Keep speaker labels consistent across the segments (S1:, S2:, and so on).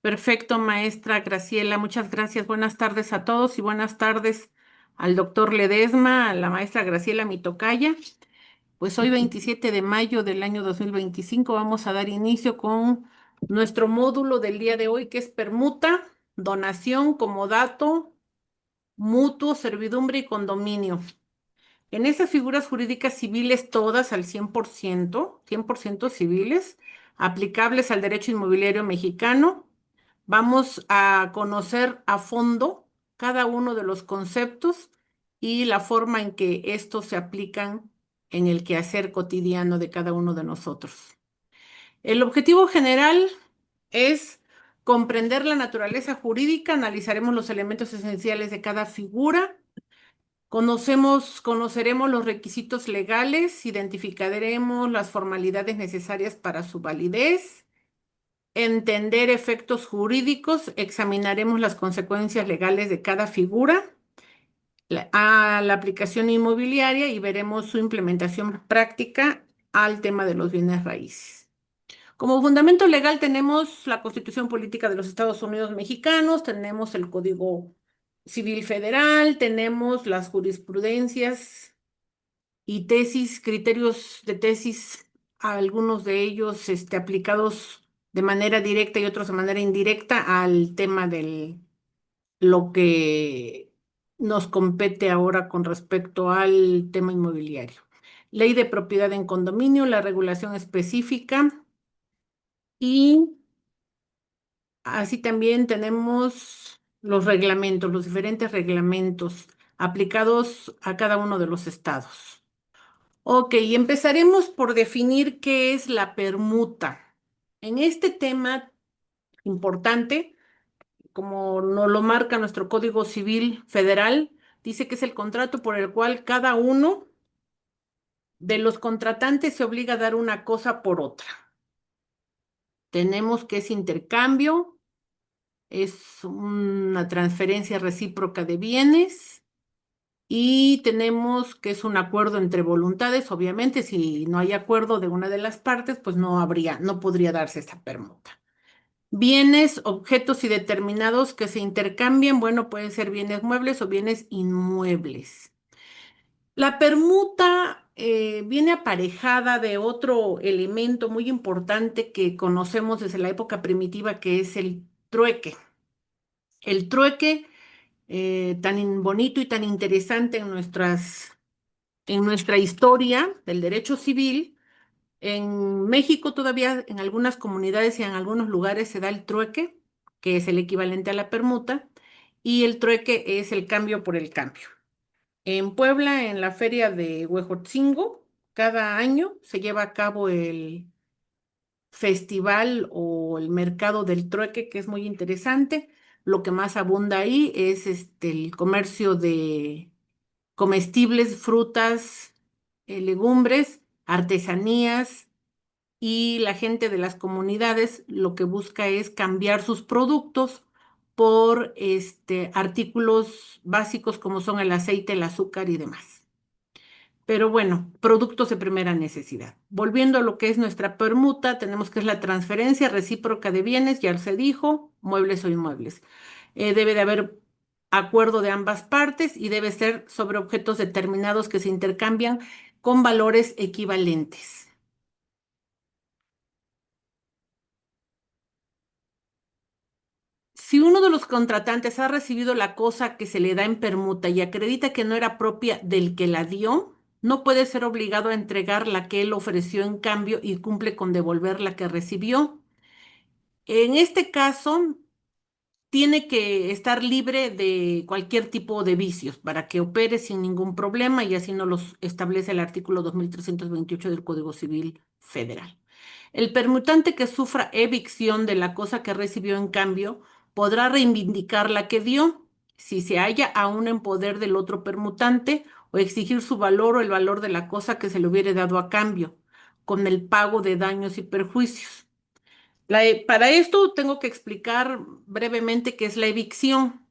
S1: Perfecto, maestra Graciela. Muchas gracias. Buenas tardes a todos y buenas tardes al doctor Ledesma, a la maestra Graciela Mitocaya. Pues hoy, 27 de mayo del año 2025, vamos a dar inicio con nuestro módulo del día de hoy, que es permuta, donación, comodato, mutuo, servidumbre y condominio. En esas figuras jurídicas civiles todas al 100% civiles, aplicables al derecho inmobiliario mexicano, vamos a conocer a fondo cada uno de los conceptos y la forma en que estos se aplican en el quehacer cotidiano de cada uno de nosotros. El objetivo general es comprender la naturaleza jurídica, analizaremos los elementos esenciales de cada figura. Conoceremos los requisitos legales, identificaremos las formalidades necesarias para su validez, entender efectos jurídicos, examinaremos las consecuencias legales de cada figura, a la aplicación inmobiliaria y veremos su implementación práctica al tema de los bienes raíces. Como fundamento legal tenemos la Constitución Política de los Estados Unidos Mexicanos, tenemos el Código Civil Federal, tenemos las jurisprudencias y tesis, criterios de tesis, algunos de ellos aplicados de manera directa y otros de manera indirecta al tema de lo que nos compete ahora con respecto al tema inmobiliario. Ley de propiedad en condominio, la regulación específica y así también tenemos los reglamentos, los diferentes reglamentos aplicados a cada uno de los estados. Ok, empezaremos por definir qué es la permuta. En este tema importante, como nos lo marca nuestro Código Civil Federal, dice que es el contrato por el cual cada uno de los contratantes se obliga a dar una cosa por otra. Tenemos que es intercambio, es una transferencia recíproca de bienes. Y tenemos que es un acuerdo entre voluntades, obviamente, si no hay acuerdo de una de las partes, pues no podría darse esta permuta. Bienes, objetos y determinados que se intercambian, bueno, pueden ser bienes muebles o bienes inmuebles. La permuta viene aparejada de otro elemento muy importante que conocemos desde la época primitiva, que es el trueque. El trueque, bonito y tan interesante en nuestra historia del derecho civil. En México todavía en algunas comunidades y en algunos lugares se da el trueque, que es el equivalente a la permuta, y el trueque es el cambio por el cambio. En Puebla, en la feria de Huejotzingo, cada año se lleva a cabo el festival o el mercado del trueque, que es muy interesante. Lo que más abunda ahí es el comercio de comestibles, frutas, legumbres, artesanías, y la gente de las comunidades lo que busca es cambiar sus productos por artículos básicos como son el aceite, el azúcar y demás. Pero bueno, productos de primera necesidad. Volviendo a lo que es nuestra permuta, tenemos que es la transferencia recíproca de bienes, ya se dijo, muebles o inmuebles. Debe de haber acuerdo de ambas partes y debe ser sobre objetos determinados que se intercambian con valores equivalentes. Si uno de los contratantes ha recibido la cosa que se le da en permuta y acredita que no era propia del que la dio, no puede ser obligado a entregar la que él ofreció en cambio y cumple con devolver la que recibió. En este caso, tiene que estar libre de cualquier tipo de vicios para que opere sin ningún problema y así nos los establece el artículo 2328 del Código Civil Federal. El permutante que sufra evicción de la cosa que recibió en cambio podrá reivindicar la que dio si se halla aún en poder del otro permutante o exigir su valor o el valor de la cosa que se le hubiere dado a cambio, con el pago de daños y perjuicios. Para esto tengo que explicar brevemente qué es la evicción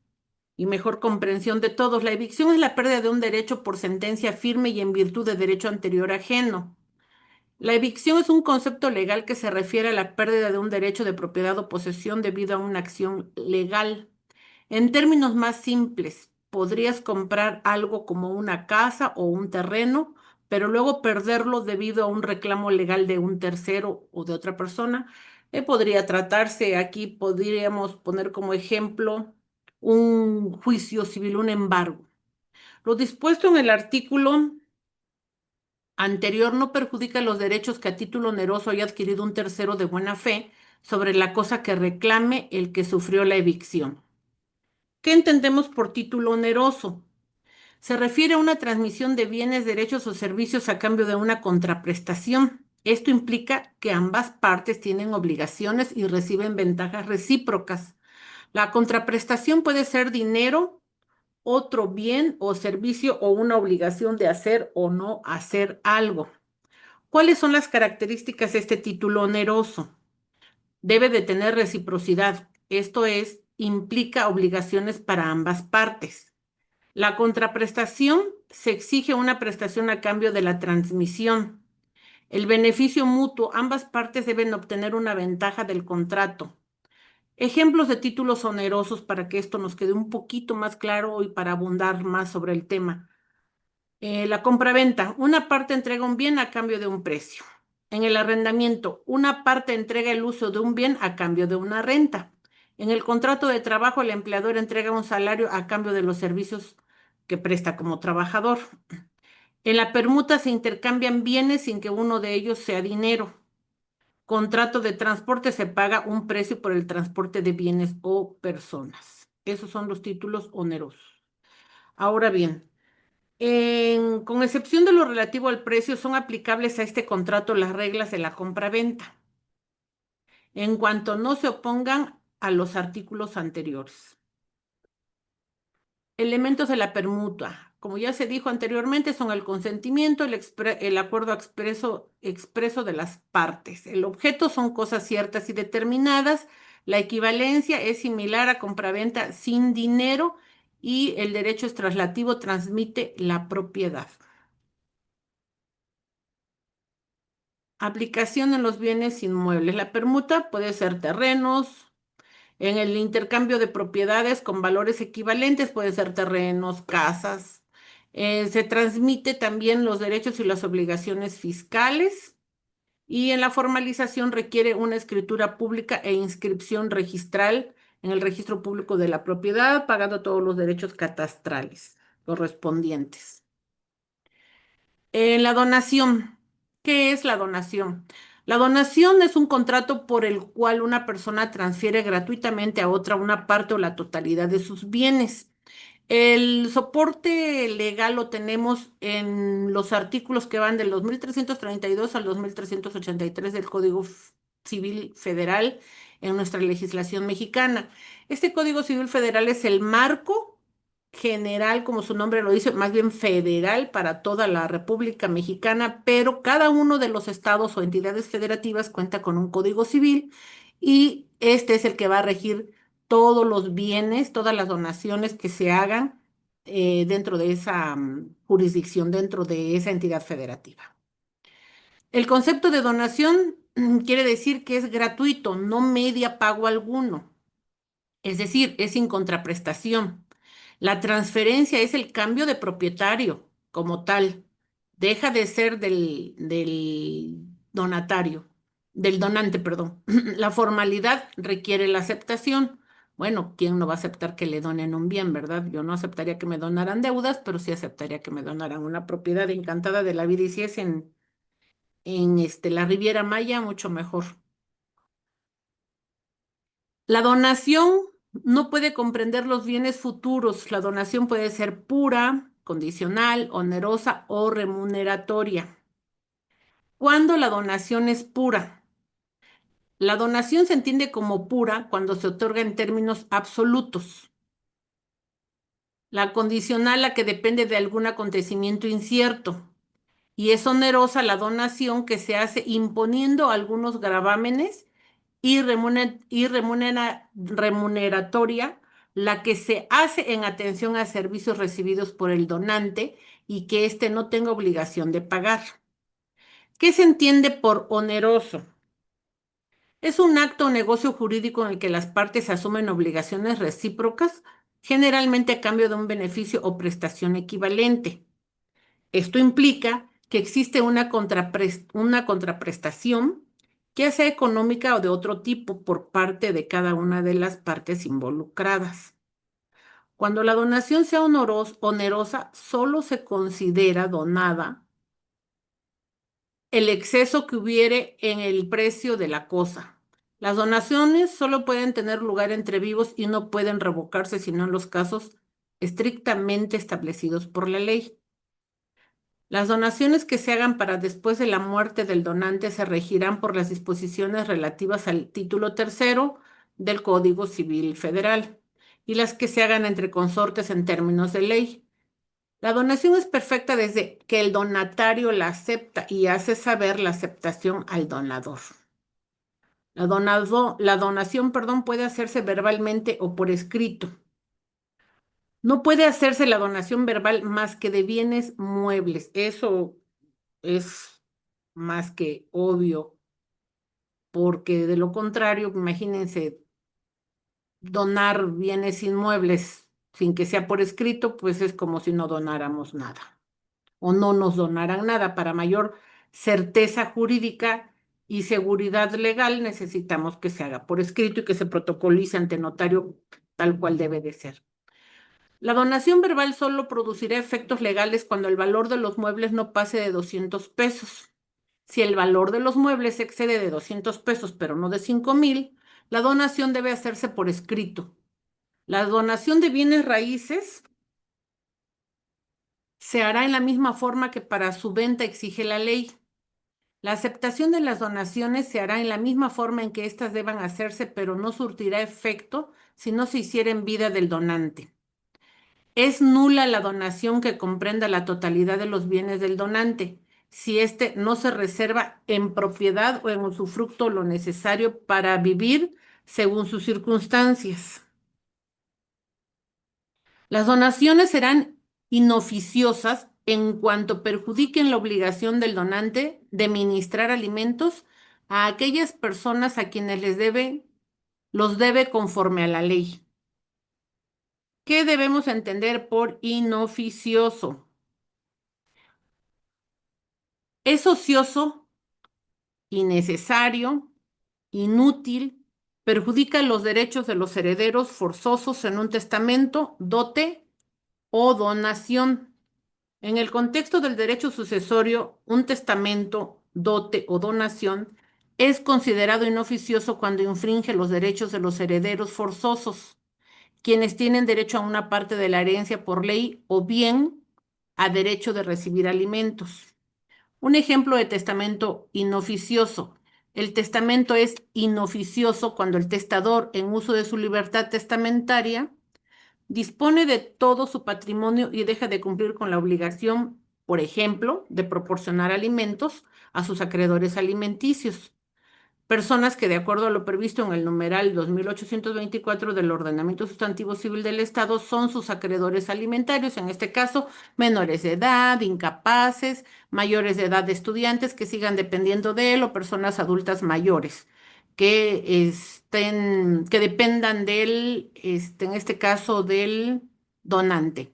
S1: y mejor comprensión de todos. La evicción es la pérdida de un derecho por sentencia firme y en virtud de derecho anterior ajeno. La evicción es un concepto legal que se refiere a la pérdida de un derecho de propiedad o posesión debido a una acción legal. En términos más simples, podrías comprar algo como una casa o un terreno, pero luego perderlo debido a un reclamo legal de un tercero o de otra persona. Podría tratarse, aquí podríamos poner como ejemplo un juicio civil, un embargo. Lo dispuesto en el artículo anterior no perjudica los derechos que a título oneroso haya adquirido un tercero de buena fe sobre la cosa que reclame el que sufrió la evicción. ¿Qué entendemos por título oneroso? Se refiere a una transmisión de bienes, derechos o servicios a cambio de una contraprestación. Esto implica que ambas partes tienen obligaciones y reciben ventajas recíprocas. La contraprestación puede ser dinero, otro bien o servicio o una obligación de hacer o no hacer algo. ¿Cuáles son las características de este título oneroso? Debe de tener reciprocidad, esto es, implica obligaciones para ambas partes. La contraprestación se exige una prestación a cambio de la transmisión. El beneficio mutuo, ambas partes deben obtener una ventaja del contrato. Ejemplos de títulos onerosos para que esto nos quede un poquito más claro y para abundar más sobre el tema. La compraventa, una parte entrega un bien a cambio de un precio. En el arrendamiento, una parte entrega el uso de un bien a cambio de una renta. En el contrato de trabajo, el empleador entrega un salario a cambio de los servicios que presta como trabajador. En la permuta se intercambian bienes sin que uno de ellos sea dinero. Contrato de transporte se paga un precio por el transporte de bienes o personas. Esos son los títulos onerosos. Ahora bien, con excepción de lo relativo al precio, son aplicables a este contrato las reglas de la compraventa, en cuanto no se opongan a los artículos anteriores. Elementos de la permuta. Como ya se dijo anteriormente, son el consentimiento, el acuerdo expreso de las partes. El objeto son cosas ciertas y determinadas. La equivalencia es similar a compraventa sin dinero y el derecho es traslativo, transmite la propiedad. Aplicación en los bienes inmuebles. La permuta puede ser terrenos. En el intercambio de propiedades con valores equivalentes puede ser terrenos, casas. Se transmite también los derechos y las obligaciones fiscales. Y en la formalización requiere una escritura pública e inscripción registral en el registro público de la propiedad, pagando todos los derechos catastrales correspondientes. La donación. ¿Qué es la donación? La donación es un contrato por el cual una persona transfiere gratuitamente a otra una parte o la totalidad de sus bienes. El soporte legal lo tenemos en los artículos que van del 2332 al 2383 del Código Civil Federal en nuestra legislación mexicana. Este Código Civil Federal es el marco general, como su nombre lo dice, más bien federal para toda la República Mexicana, pero cada uno de los estados o entidades federativas cuenta con un código civil y este es el que va a regir todos los bienes, todas las donaciones que se hagan dentro de esa jurisdicción, dentro de esa entidad federativa. El concepto de donación quiere decir que es gratuito, no media pago alguno. Es decir, es sin contraprestación. La transferencia es el cambio de propietario como tal. Deja de ser del donatario, del donante, perdón. La formalidad requiere la aceptación. Bueno, ¿quién no va a aceptar que le donen un bien, verdad? Yo no aceptaría que me donaran deudas, pero sí aceptaría que me donaran una propiedad encantada de la vida y si es en la Riviera Maya, mucho mejor. La donación no puede comprender los bienes futuros. La donación puede ser pura, condicional, onerosa o remuneratoria. ¿Cuándo la donación es pura? La donación se entiende como pura cuando se otorga en términos absolutos. La condicional, la que depende de algún acontecimiento incierto. Y es onerosa la donación que se hace imponiendo algunos gravámenes y remuneratoria, la que se hace en atención a servicios recibidos por el donante y que éste no tenga obligación de pagar. ¿Qué se entiende por oneroso? Es un acto o negocio jurídico en el que las partes asumen obligaciones recíprocas, generalmente a cambio de un beneficio o prestación equivalente. Esto implica que existe una contraprestación, ya sea económica o de otro tipo, por parte de cada una de las partes involucradas. Cuando la donación sea onerosa, solo se considera donada el exceso que hubiere en el precio de la cosa. Las donaciones solo pueden tener lugar entre vivos y no pueden revocarse sino en los casos estrictamente establecidos por la ley. Las donaciones que se hagan para después de la muerte del donante se regirán por las disposiciones relativas al título tercero del Código Civil Federal y las que se hagan entre consortes en términos de ley. La donación es perfecta desde que el donatario la acepta y hace saber la aceptación al donador. La donación, perdón, puede hacerse verbalmente o por escrito. No puede hacerse la donación verbal más que de bienes muebles. Eso es más que obvio, porque de lo contrario, imagínense, donar bienes inmuebles sin que sea por escrito, pues es como si no donáramos nada o no nos donaran nada. Para mayor certeza jurídica y seguridad legal, necesitamos que se haga por escrito y que se protocolice ante notario tal cual debe de ser. La donación verbal solo producirá efectos legales cuando el valor de los muebles no pase de 200 pesos. Si el valor de los muebles excede de 200 pesos, pero no de 5,000, la donación debe hacerse por escrito. La donación de bienes raíces se hará en la misma forma que para su venta exige la ley. La aceptación de las donaciones se hará en la misma forma en que éstas deban hacerse, pero no surtirá efecto si no se hiciera en vida del donante. Es nula la donación que comprenda la totalidad de los bienes del donante, si éste no se reserva en propiedad o en usufructo lo necesario para vivir según sus circunstancias. Las donaciones serán inoficiosas en cuanto perjudiquen la obligación del donante de ministrar alimentos a aquellas personas a quienes los debe conforme a la ley. ¿Qué debemos entender por inoficioso? Es ocioso, innecesario, inútil, perjudica los derechos de los herederos forzosos en un testamento, dote o donación. En el contexto del derecho sucesorio, un testamento, dote o donación es considerado inoficioso cuando infringe los derechos de los herederos forzosos, quienes tienen derecho a una parte de la herencia por ley o bien a derecho de recibir alimentos. Un ejemplo de testamento inoficioso. El testamento es inoficioso cuando el testador, en uso de su libertad testamentaria, dispone de todo su patrimonio y deja de cumplir con la obligación, por ejemplo, de proporcionar alimentos a sus acreedores alimenticios. Personas que, de acuerdo a lo previsto en el numeral 2824 del Ordenamiento Sustantivo Civil del Estado, son sus acreedores alimentarios, en este caso, menores de edad, incapaces, mayores de edad de estudiantes que sigan dependiendo de él o personas adultas mayores que dependan del, en este caso, del donante.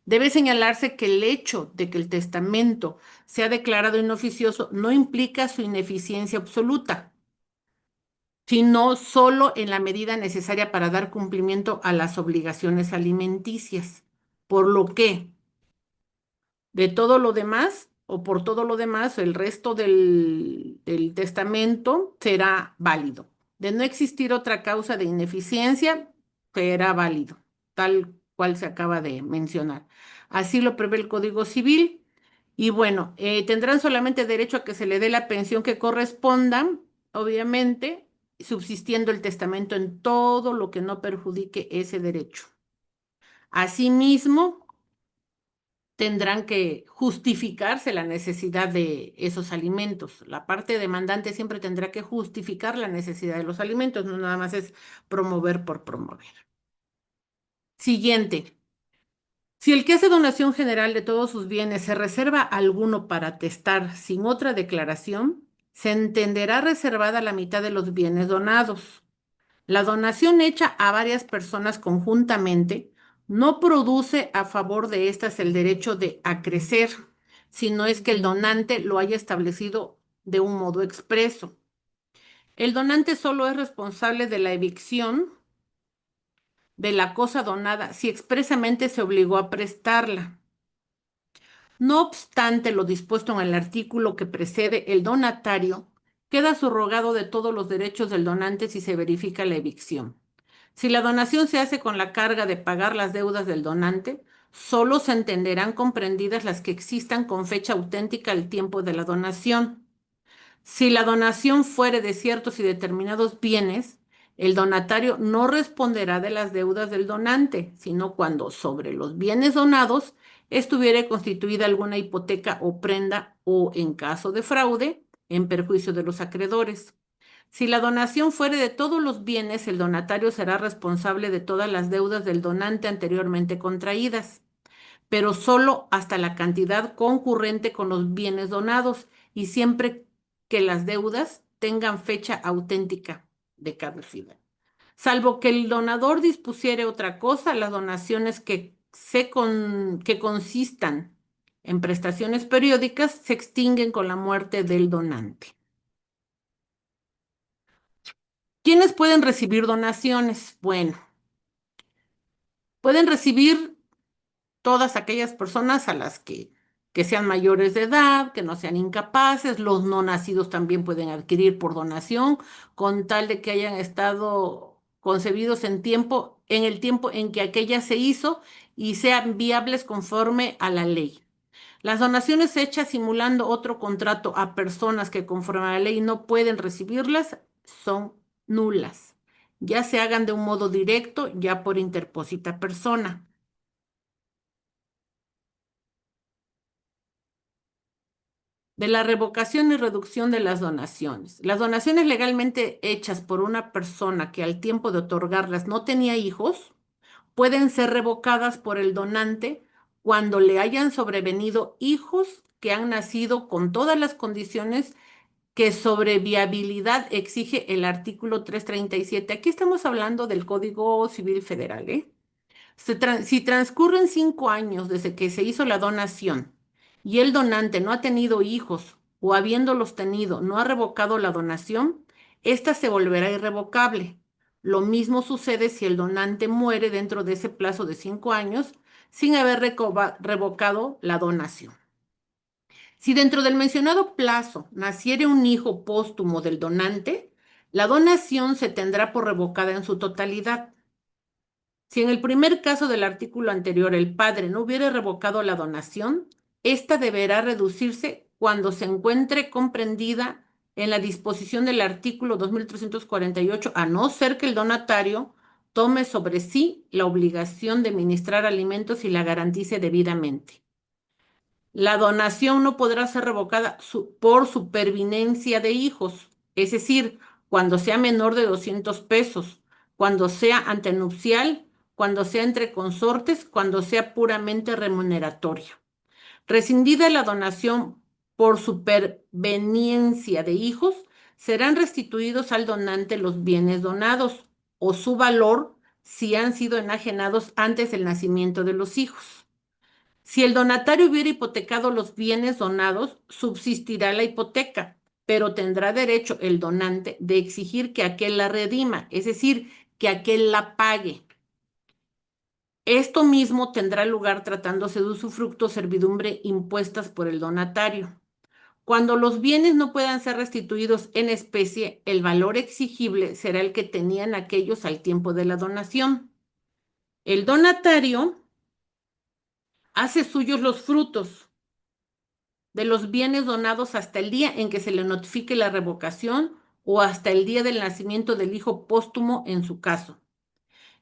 S1: Debe señalarse que el hecho de que el testamento sea declarado inoficioso no implica su ineficiencia absoluta, sino solo en la medida necesaria para dar cumplimiento a las obligaciones alimenticias. Por lo que, de todo lo demás, o por todo lo demás, el resto del testamento será válido. De no existir otra causa de ineficiencia, será válido, tal cual se acaba de mencionar. Así lo prevé el Código Civil. Y bueno, tendrán solamente derecho a que se le dé la pensión que corresponda, obviamente, subsistiendo el testamento en todo lo que no perjudique ese derecho. Asimismo, tendrán que justificarse la necesidad de esos alimentos. La parte demandante siempre tendrá que justificar la necesidad de los alimentos, no nada más es promover por promover. Siguiente. Si el que hace donación general de todos sus bienes se reserva alguno para testar sin otra declaración, se entenderá reservada la mitad de los bienes donados. La donación hecha a varias personas conjuntamente no produce a favor de éstas el derecho de acrecer, sino es que el donante lo haya establecido de un modo expreso. El donante solo es responsable de la evicción de la cosa donada si expresamente se obligó a prestarla. No obstante lo dispuesto en el artículo que precede, el donatario queda subrogado de todos los derechos del donante si se verifica la evicción. Si la donación se hace con la carga de pagar las deudas del donante, solo se entenderán comprendidas las que existan con fecha auténtica al tiempo de la donación. Si la donación fuere de ciertos y determinados bienes, el donatario no responderá de las deudas del donante, sino cuando sobre los bienes donados estuviere constituida alguna hipoteca o prenda o, en caso de fraude, en perjuicio de los acreedores. Si la donación fuere de todos los bienes, el donatario será responsable de todas las deudas del donante anteriormente contraídas, pero solo hasta la cantidad concurrente con los bienes donados y siempre que las deudas tengan fecha auténtica de caducidad. Salvo que el donador dispusiere otra cosa, las donaciones que consistan en prestaciones periódicas se extinguen con la muerte del donante. ¿Quiénes pueden recibir donaciones? Bueno, pueden recibir todas aquellas personas a las que sean mayores de edad, que no sean incapaces, los no nacidos también pueden adquirir por donación, con tal de que hayan estado concebidos en el tiempo en que aquella se hizo y sean viables conforme a la ley. Las donaciones hechas simulando otro contrato a personas que conforme a la ley no pueden recibirlas son nulas, ya se hagan de un modo directo, ya por interpósita persona. De la revocación y reducción de las donaciones. Las donaciones legalmente hechas por una persona que al tiempo de otorgarlas no tenía hijos pueden ser revocadas por el donante cuando le hayan sobrevenido hijos que han nacido con todas las condiciones que sobre viabilidad exige el artículo 337. Aquí estamos hablando del Código Civil Federal, ¿eh? Si transcurren 5 años desde que se hizo la donación y el donante no ha tenido hijos o habiéndolos tenido no ha revocado la donación, ésta se volverá irrevocable. Lo mismo sucede si el donante muere dentro de ese plazo de 5 años sin haber revocado la donación. Si dentro del mencionado plazo naciere un hijo póstumo del donante, la donación se tendrá por revocada en su totalidad. Si en el primer caso del artículo anterior el padre no hubiera revocado la donación, ésta deberá reducirse cuando se encuentre comprendida en la disposición del artículo 2348, a no ser que el donatario tome sobre sí la obligación de ministrar alimentos y la garantice debidamente. La donación no podrá ser revocada por supervivencia de hijos, es decir, cuando sea menor de 200 pesos, cuando sea antenupcial, cuando sea entre consortes, cuando sea puramente remuneratoria. Rescindida la donación por superveniencia de hijos, serán restituidos al donante los bienes donados o su valor si han sido enajenados antes del nacimiento de los hijos. Si el donatario hubiera hipotecado los bienes donados, subsistirá la hipoteca, pero tendrá derecho el donante de exigir que aquel la redima, es decir, que aquel la pague. Esto mismo tendrá lugar tratándose de usufructo o servidumbre impuestas por el donatario. Cuando los bienes no puedan ser restituidos en especie, el valor exigible será el que tenían aquellos al tiempo de la donación. El donatario hace suyos los frutos de los bienes donados hasta el día en que se le notifique la revocación o hasta el día del nacimiento del hijo póstumo en su caso.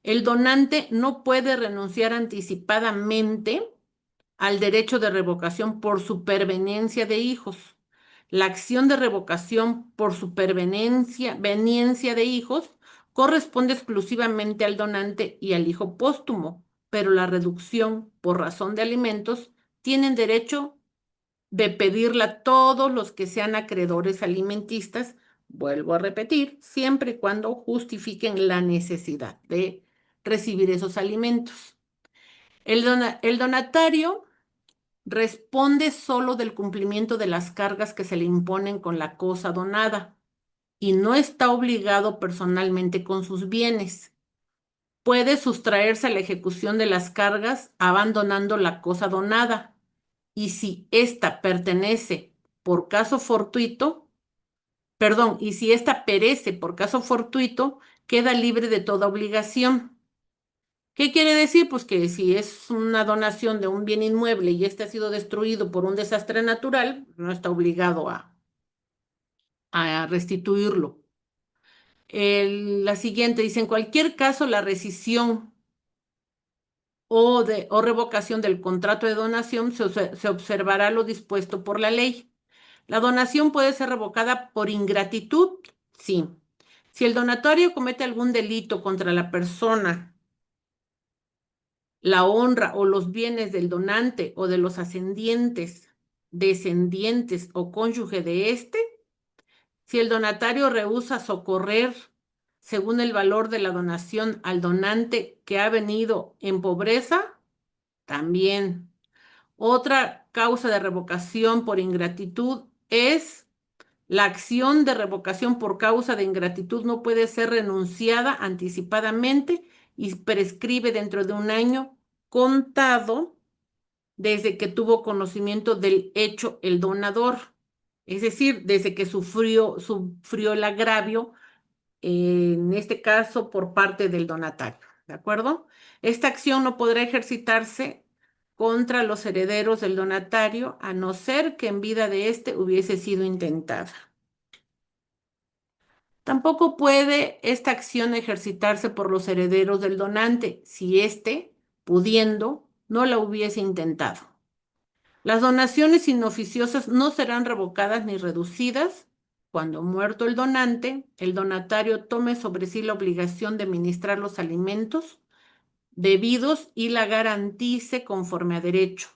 S1: El donante no puede renunciar anticipadamente al derecho de revocación por superveniencia de hijos. La acción de revocación por superveniencia de hijos corresponde exclusivamente al donante y al hijo póstumo, pero la reducción por razón de alimentos tienen derecho de pedirla a todos los que sean acreedores alimentistas, vuelvo a repetir, siempre y cuando justifiquen la necesidad de recibir esos alimentos. El donatario responde solo del cumplimiento de las cargas que se le imponen con la cosa donada y no está obligado personalmente con sus bienes. Puede sustraerse a la ejecución de las cargas abandonando la cosa donada y si ésta pertenece por caso fortuito, perdón, y si ésta perece por caso fortuito, queda libre de toda obligación. ¿Qué quiere decir? Pues que si es una donación de un bien inmueble y este ha sido destruido por un desastre natural, no está obligado a restituirlo. La siguiente dice, en cualquier caso, la rescisión o revocación del contrato de donación se observará lo dispuesto por la ley. La donación puede ser revocada por ingratitud, sí. Si el donatario comete algún delito contra la persona, la honra o los bienes del donante o de los ascendientes, descendientes o cónyuge de éste, si el donatario rehúsa socorrer según el valor de la donación al donante que ha venido en pobreza, también. Otra causa de revocación por ingratitud es la acción de revocación por causa de ingratitud no puede ser renunciada anticipadamente y prescribe dentro de un año contado desde que tuvo conocimiento del hecho el donador, es decir, desde que sufrió el agravio, en este caso por parte del donatario, ¿de acuerdo? Esta acción no podrá ejercitarse contra los herederos del donatario a no ser que en vida de éste hubiese sido intentada. Tampoco puede esta acción ejercitarse por los herederos del donante si éste, pudiendo, no la hubiese intentado. Las donaciones inoficiosas no serán revocadas ni reducidas cuando muerto el donante, el donatario tome sobre sí la obligación de ministrar los alimentos debidos y la garantice conforme a derecho.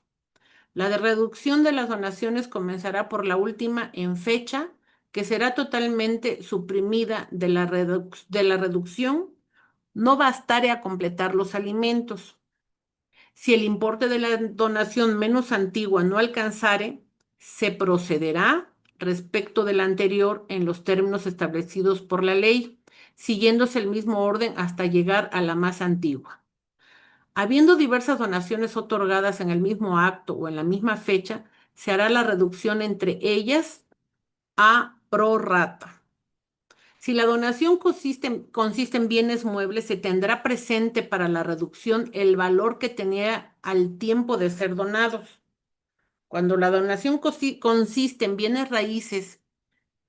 S1: La de reducción de las donaciones comenzará por la última en fecha, que será totalmente suprimida de la reducción. No bastará a completar los alimentos. Si el importe de la donación menos antigua no alcanzare, se procederá respecto de la anterior en los términos establecidos por la ley, siguiéndose el mismo orden hasta llegar a la más antigua. Habiendo diversas donaciones otorgadas en el mismo acto o en la misma fecha, se hará la reducción entre ellas a prorrata. Si la donación consiste en bienes muebles, se tendrá presente para la reducción el valor que tenía al tiempo de ser donados. Cuando la donación consiste en bienes raíces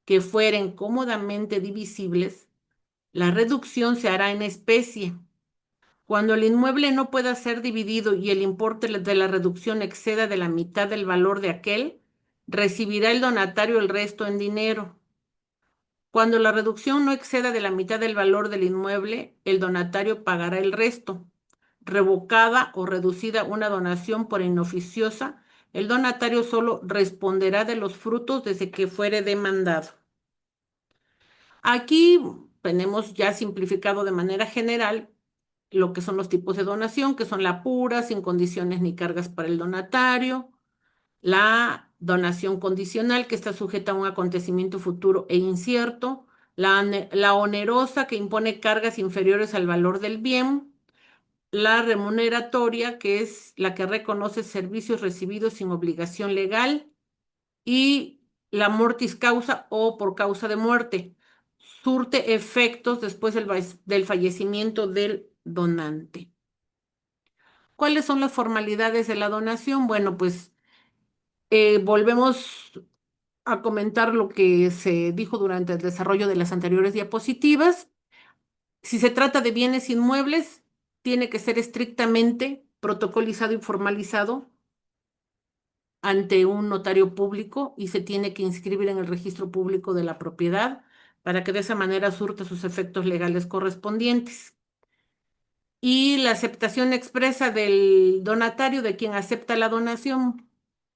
S1: que fueren cómodamente divisibles, la reducción se hará en especie. Cuando el inmueble no pueda ser dividido y el importe de la reducción exceda de la mitad del valor de aquel, recibirá el donatario el resto en dinero. Cuando la reducción no exceda de la mitad del valor del inmueble, el donatario pagará el resto. Revocada o reducida una donación por inoficiosa, el donatario solo responderá de los frutos desde que fuere demandado. Aquí tenemos ya simplificado de manera general lo que son los tipos de donación, que son la pura, sin condiciones ni cargas para el donatario, la donación condicional, que está sujeta a un acontecimiento futuro e incierto, la onerosa, que impone cargas inferiores al valor del bien, la remuneratoria, que es la que reconoce servicios recibidos sin obligación legal, y la mortis causa o por causa de muerte. Surte efectos después del fallecimiento del donante. ¿Cuáles son las formalidades de la donación? Bueno, pues volvemos a comentar lo que se dijo durante el desarrollo de las anteriores diapositivas. Si se trata de bienes inmuebles, tiene que ser estrictamente protocolizado y formalizado ante un notario público y se tiene que inscribir en el registro público de la propiedad para que de esa manera surta sus efectos legales correspondientes. Y la aceptación expresa del donatario, de quien acepta la donación,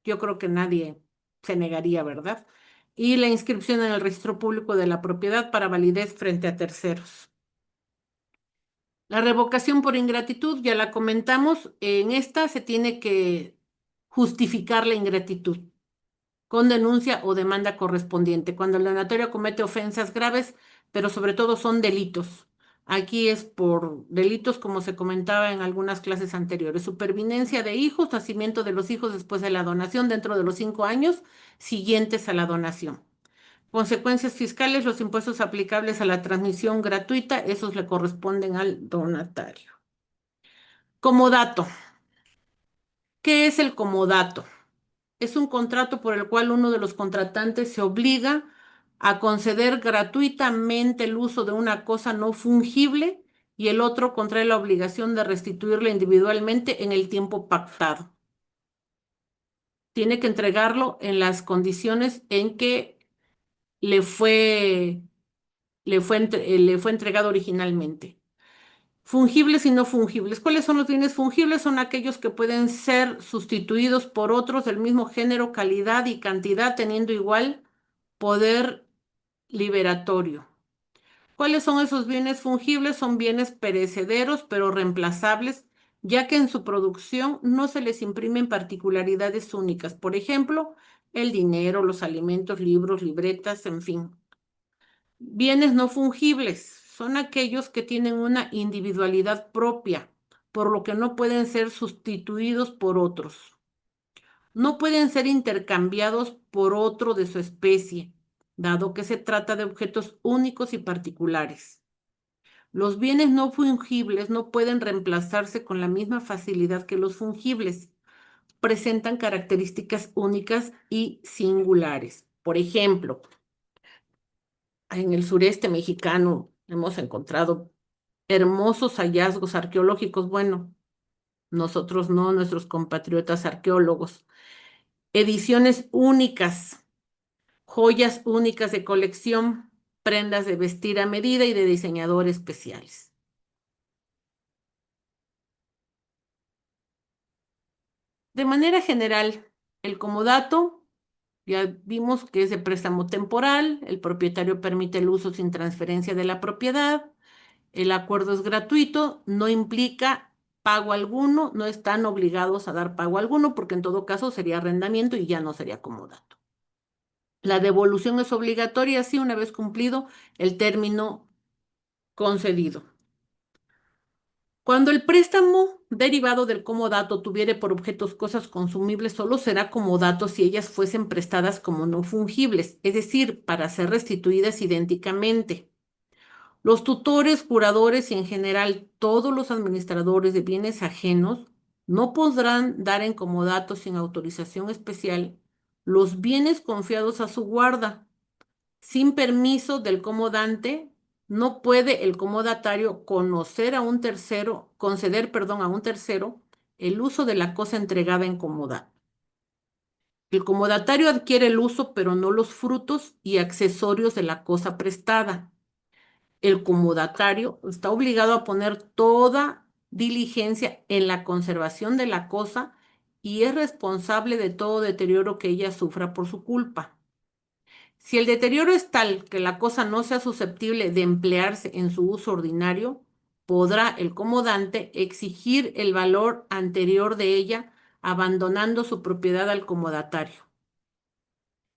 S1: yo creo que nadie se negaría, ¿verdad? Y la inscripción en el registro público de la propiedad para validez frente a terceros. La revocación por ingratitud, ya la comentamos, en esta se tiene que justificar la ingratitud con denuncia o demanda correspondiente, cuando el donatario comete ofensas graves, pero sobre todo son delitos. Aquí es por delitos, como se comentaba en algunas clases anteriores: supervivencia de hijos, nacimiento de los hijos después de la donación dentro de los 5 años siguientes a la donación. Consecuencias fiscales: los impuestos aplicables a la transmisión gratuita, esos le corresponden al donatario. Comodato. ¿Qué es el comodato? Es un contrato por el cual uno de los contratantes se obliga a conceder gratuitamente el uso de una cosa no fungible y el otro contrae la obligación de restituirla individualmente en el tiempo pactado. Tiene que entregarlo en las condiciones en que le fue, le fue entregado originalmente. Fungibles y no fungibles. ¿Cuáles son los bienes fungibles? Son aquellos que pueden ser sustituidos por otros del mismo género, calidad y cantidad, teniendo igual poder liberatorio. ¿Cuáles son esos bienes fungibles? Son bienes perecederos, pero reemplazables, ya que en su producción no se les imprimen particularidades únicas. Por ejemplo, el dinero, los alimentos, libros, libretas, en fin. Bienes no fungibles son aquellos que tienen una individualidad propia, por lo que no pueden ser sustituidos por otros. No pueden ser intercambiados por otro de su especie, dado que se trata de objetos únicos y particulares. Los bienes no fungibles no pueden reemplazarse con la misma facilidad que los fungibles. Presentan características únicas y singulares. Por ejemplo, en el sureste mexicano hemos encontrado hermosos hallazgos arqueológicos. Bueno, nosotros no, nuestros compatriotas arqueólogos. Ediciones únicas, joyas únicas de colección, prendas de vestir a medida y de diseñador especiales. De manera general, el comodato, ya vimos que es de préstamo temporal, el propietario permite el uso sin transferencia de la propiedad, el acuerdo es gratuito, no implica pago alguno, no están obligados a dar pago alguno, porque en todo caso sería arrendamiento y ya no sería comodato. La devolución es obligatoria, sí, una vez cumplido el término concedido. Cuando el préstamo derivado del comodato tuviere por objetos cosas consumibles, solo será comodato si ellas fuesen prestadas como no fungibles, es decir, para ser restituidas idénticamente. Los tutores, curadores y en general todos los administradores de bienes ajenos no podrán dar en comodato sin autorización especial los bienes confiados a su guarda. Sin permiso del comodante, no puede el comodatario conceder, perdón, a un tercero el uso de la cosa entregada en comodato. El comodatario adquiere el uso, pero no los frutos y accesorios de la cosa prestada. El comodatario está obligado a poner toda diligencia en la conservación de la cosa y es responsable de todo deterioro que ella sufra por su culpa. Si el deterioro es tal que la cosa no sea susceptible de emplearse en su uso ordinario, podrá el comodante exigir el valor anterior de ella, abandonando su propiedad al comodatario.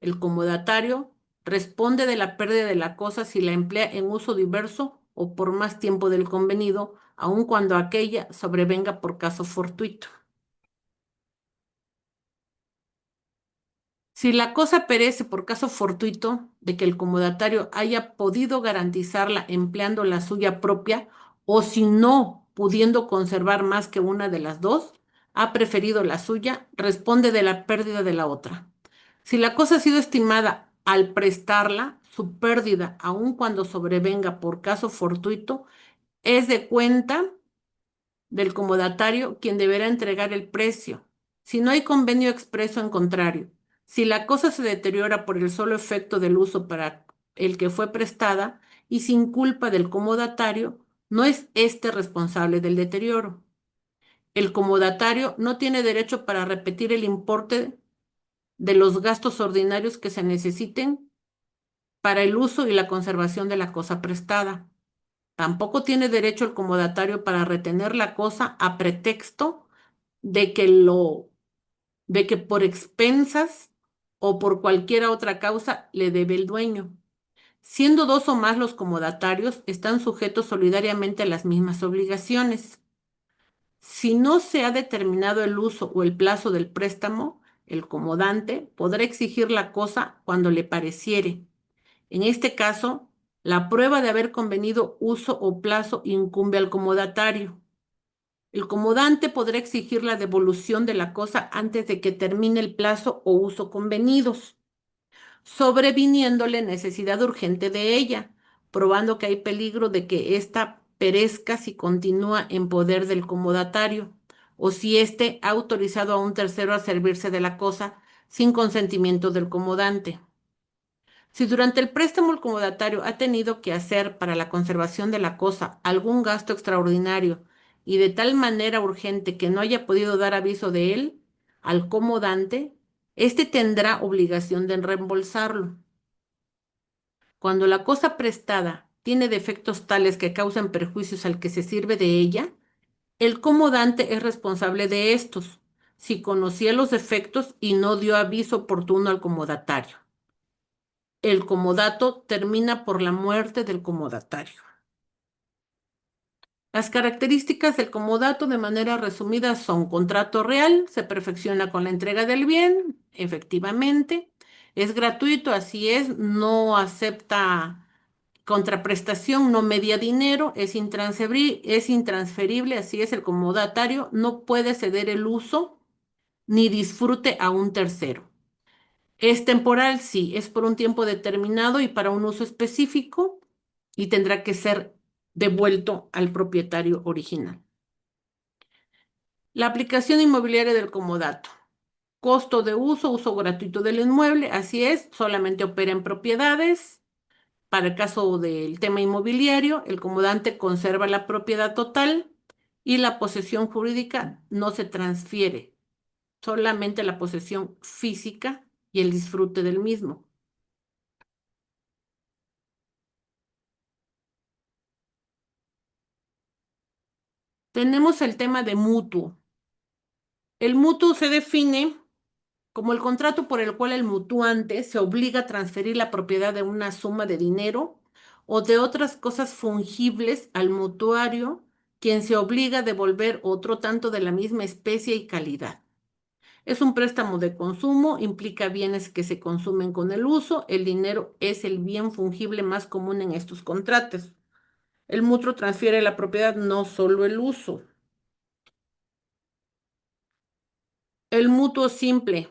S1: El comodatario responde de la pérdida de la cosa si la emplea en uso diverso o por más tiempo del convenido, aun cuando aquella sobrevenga por caso fortuito. Si la cosa perece por caso fortuito de que el comodatario haya podido garantizarla empleando la suya propia, o si no pudiendo conservar más que una de las dos, ha preferido la suya, responde de la pérdida de la otra. Si la cosa ha sido estimada al prestarla, su pérdida, aun cuando sobrevenga por caso fortuito, es de cuenta del comodatario quien deberá entregar el precio. Si no hay convenio expreso en contrario, si la cosa se deteriora por el solo efecto del uso para el que fue prestada y sin culpa del comodatario, No es este responsable del deterioro. El comodatario no tiene derecho para repetir el importe de los gastos ordinarios que se necesiten para el uso y la conservación de la cosa prestada. Tampoco tiene derecho el comodatario para retener la cosa a pretexto de que de que por expensas o por cualquier otra causa le debe el dueño. Siendo dos o más los comodatarios, están sujetos solidariamente a las mismas obligaciones. Si no se ha determinado el uso o el plazo del préstamo, el comodante podrá exigir la cosa cuando le pareciere. En este caso, la prueba de haber convenido uso o plazo incumbe al comodatario. El comodante podrá exigir la devolución de la cosa antes de que termine el plazo o uso convenidos, sobreviniéndole necesidad urgente de ella, probando que hay peligro de que ésta perezca si continúa en poder del comodatario, o si éste ha autorizado a un tercero a servirse de la cosa sin consentimiento del comodante. Si durante el préstamo el comodatario ha tenido que hacer para la conservación de la cosa algún gasto extraordinario y de tal manera urgente que no haya podido dar aviso de él al comodante, éste tendrá obligación de reembolsarlo. Cuando la cosa prestada tiene defectos tales que causan perjuicios al que se sirve de ella, el comodante es responsable de estos, si conocía los defectos y no dio aviso oportuno al comodatario. El comodato termina por la muerte del comodatario. Las características del comodato de manera resumida son contrato real, se perfecciona con la entrega del bien, efectivamente, es gratuito, así es, no acepta contraprestación, no media dinero, es intransferible, así es, el comodatario no puede ceder el uso ni disfrute a un tercero. Es temporal, sí, es por un tiempo determinado y para un uso específico y tendrá que ser devuelto al propietario original. La aplicación inmobiliaria del comodato. Costo de uso, uso gratuito del inmueble, así es, solamente opera en propiedades. Para el caso del tema inmobiliario, el comodante conserva la propiedad total y la posesión jurídica no se transfiere, solamente la posesión física y el disfrute del mismo. Tenemos el tema de mutuo. El mutuo se define como el contrato por el cual el mutuante se obliga a transferir la propiedad de una suma de dinero o de otras cosas fungibles al mutuario, quien se obliga a devolver otro tanto de la misma especie y calidad. Es un préstamo de consumo, implica bienes que se consumen con el uso. El dinero es el bien fungible más común en estos contratos. El mutuo transfiere la propiedad, no solo el uso. El mutuo simple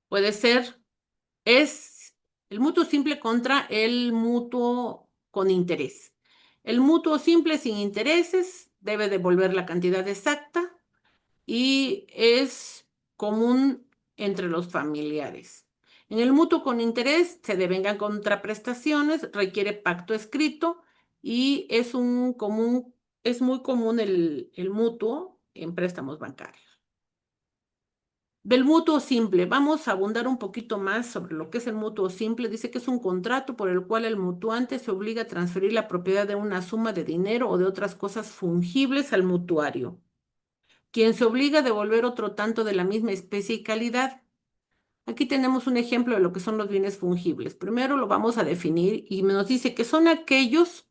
S1: puede ser, es el mutuo simple contra el mutuo con interés. El mutuo simple sin intereses debe devolver la cantidad exacta y es común entre los familiares. En el mutuo con interés se devengan contraprestaciones, requiere pacto escrito y es muy común el mutuo en préstamos bancarios. Del mutuo simple, vamos a abundar un poquito más sobre lo que es el mutuo simple. Dice que es un contrato por el cual el mutuante se obliga a transferir la propiedad de una suma de dinero o de otras cosas fungibles al mutuario, quien se obliga a devolver otro tanto de la misma especie y calidad. Aquí tenemos un ejemplo de lo que son los bienes fungibles. Primero lo vamos a definir y nos dice que son aquellos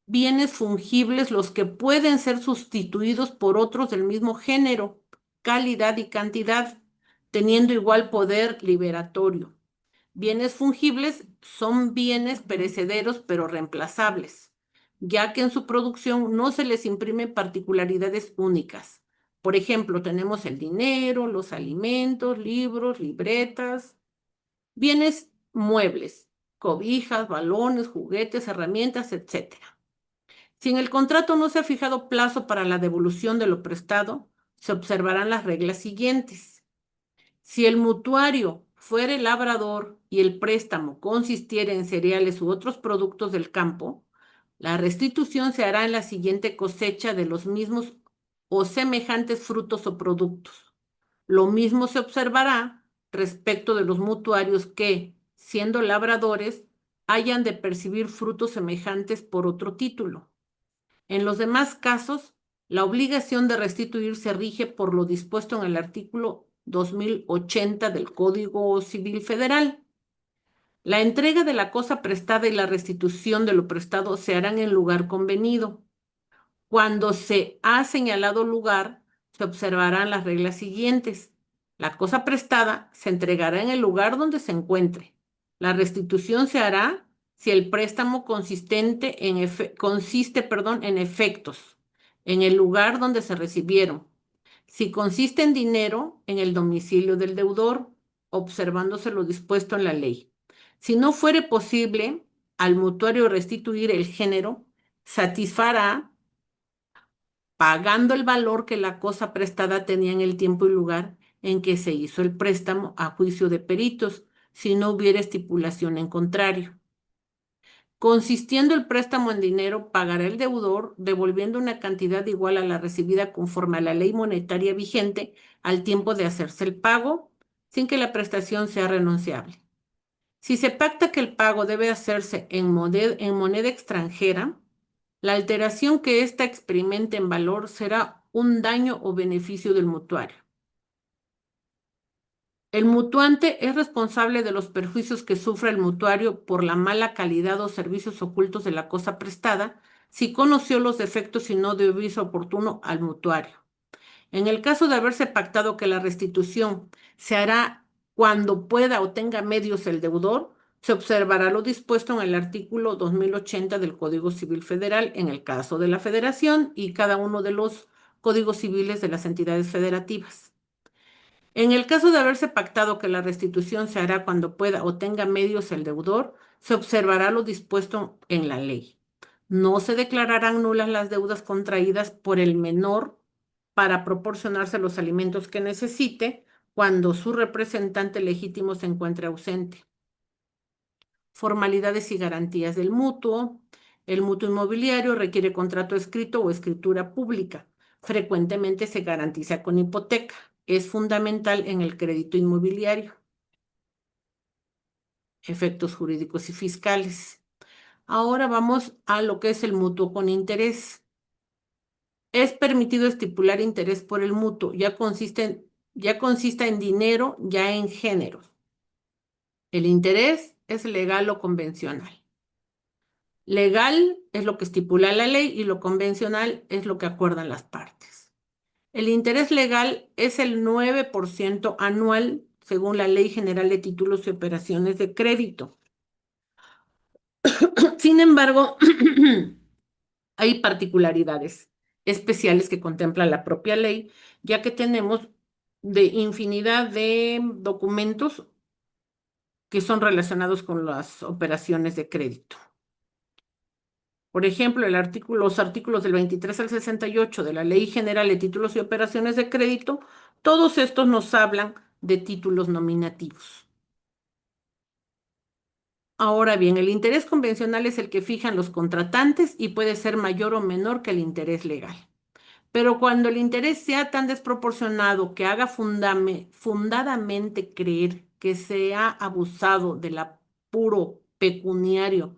S1: bienes fungibles los que pueden ser sustituidos por otros del mismo género, calidad y cantidad, teniendo igual poder liberatorio. Bienes fungibles son bienes perecederos pero reemplazables, ya que en su producción no se les imprimen particularidades únicas. Por ejemplo, tenemos el dinero, los alimentos, libros, libretas, bienes muebles, cobijas, balones, juguetes, herramientas, etcétera. Si en el contrato no se ha fijado plazo para la devolución de lo prestado, se observarán las reglas siguientes. Si el mutuario fuere labrador y el préstamo consistiera en cereales u otros productos del campo, La restitución se hará en la siguiente cosecha de los mismos o semejantes frutos o productos. Lo mismo se observará respecto de los mutuarios que, siendo labradores, hayan de percibir frutos semejantes por otro título. En los demás casos, la obligación de restituir se rige por lo dispuesto en el artículo 2080 del Código Civil Federal. La entrega de la cosa prestada y la restitución de lo prestado se harán en lugar convenido. Cuando se ha señalado lugar, se observarán las reglas siguientes. La cosa prestada se entregará en el lugar donde se encuentre. La restitución se hará si el préstamo consiste, en efectos, en el lugar donde se recibieron. Si consiste en dinero, en el domicilio del deudor, observándose lo dispuesto en la ley. Si no fuere posible al mutuario restituir el género, satisfará pagando el valor que la cosa prestada tenía en el tiempo y lugar en que se hizo el préstamo a juicio de peritos, si no hubiera estipulación en contrario. Consistiendo el préstamo en dinero, pagará el deudor devolviendo una cantidad igual a la recibida conforme a la ley monetaria vigente al tiempo de hacerse el pago, sin que la prestación sea renunciable. Si se pacta que el pago debe hacerse en moneda extranjera, la alteración que ésta experimente en valor será un daño o beneficio del mutuario. El mutuante es responsable de los perjuicios que sufra el mutuario por la mala calidad o servicios ocultos de la cosa prestada, si conoció los defectos y no dio aviso oportuno al mutuario. En el caso de haberse pactado que la restitución se hará cuando pueda o tenga medios el deudor, se observará lo dispuesto en el artículo 2080 del Código Civil Federal en el caso de la Federación y cada uno de los códigos civiles de las entidades federativas. En el caso de haberse pactado que la restitución se hará cuando pueda o tenga medios el deudor, se observará lo dispuesto en la ley. No se declararán nulas las deudas contraídas por el menor para proporcionarse los alimentos que necesite cuando su representante legítimo se encuentre ausente. Formalidades y garantías del mutuo. El mutuo inmobiliario requiere contrato escrito o escritura pública. Frecuentemente se garantiza con hipoteca. Es fundamental en el crédito inmobiliario. Efectos jurídicos y fiscales. Ahora vamos a lo que es el mutuo con interés. Es permitido estipular interés por el mutuo, ya consista en dinero, ya en géneros. El interés es legal o convencional. Legal es lo que estipula la ley y lo convencional es lo que acuerdan las partes. El interés legal es el 9% anual según la Ley General de Títulos y Operaciones de Crédito. Sin embargo, hay particularidades especiales que contempla la propia ley, ya que tenemos de infinidad de documentos que son relacionados con las operaciones de crédito. Por ejemplo, los artículos del 23 al 68 de la Ley General de Títulos y Operaciones de Crédito, todos estos nos hablan de títulos nominativos. Ahora bien, el interés convencional es el que fijan los contratantes y puede ser mayor o menor que el interés legal. Pero cuando el interés sea tan desproporcionado que haga fundadamente creer que se ha abusado del apuro pecuniario,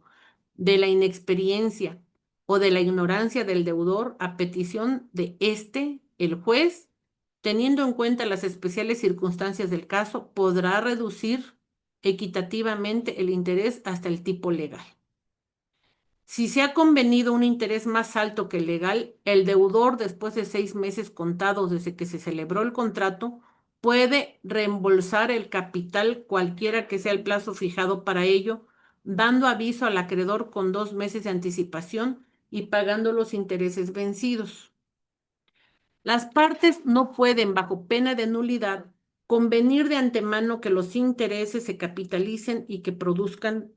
S1: de la inexperiencia o de la ignorancia del deudor a petición de el juez, teniendo en cuenta las especiales circunstancias del caso, podrá reducir equitativamente el interés hasta el tipo legal. Si se ha convenido un interés más alto que el legal, el deudor, después de 6 meses contados desde que se celebró el contrato, puede reembolsar el capital cualquiera que sea el plazo fijado para ello, dando aviso al acreedor con 2 meses de anticipación y pagando los intereses vencidos. Las partes no pueden, bajo pena de nulidad, convenir de antemano que los intereses se capitalicen y que produzcan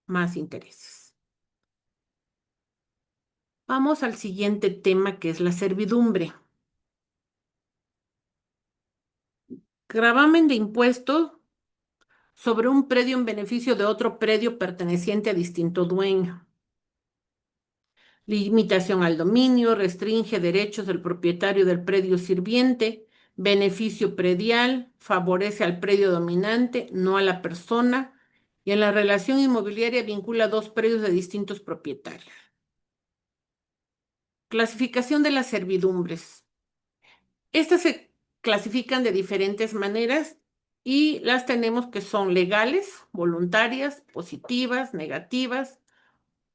S1: más intereses. Vamos al siguiente tema, que es la servidumbre. Gravamen de impuestos sobre un predio en beneficio de otro predio perteneciente a distinto dueño. Limitación al dominio, restringe derechos del propietario del predio sirviente, beneficio predial, favorece al predio dominante, no a la persona, y en la relación inmobiliaria vincula dos predios de distintos propietarios. Clasificación de las servidumbres. Estas se clasifican de diferentes maneras y las tenemos que son legales, voluntarias, positivas, negativas,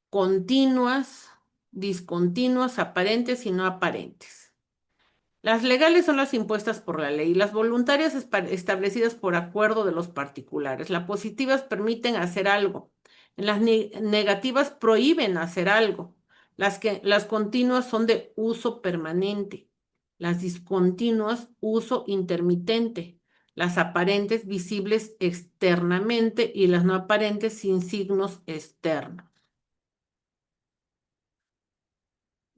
S1: continuas, discontinuas, aparentes y no aparentes. Las legales son las impuestas por la ley, las voluntarias establecidas por acuerdo de los particulares. Las positivas permiten hacer algo. Las negativas prohíben hacer algo. Las continuas son de uso permanente. Las discontinuas, uso intermitente. Las aparentes, visibles externamente y las no aparentes, sin signos externos.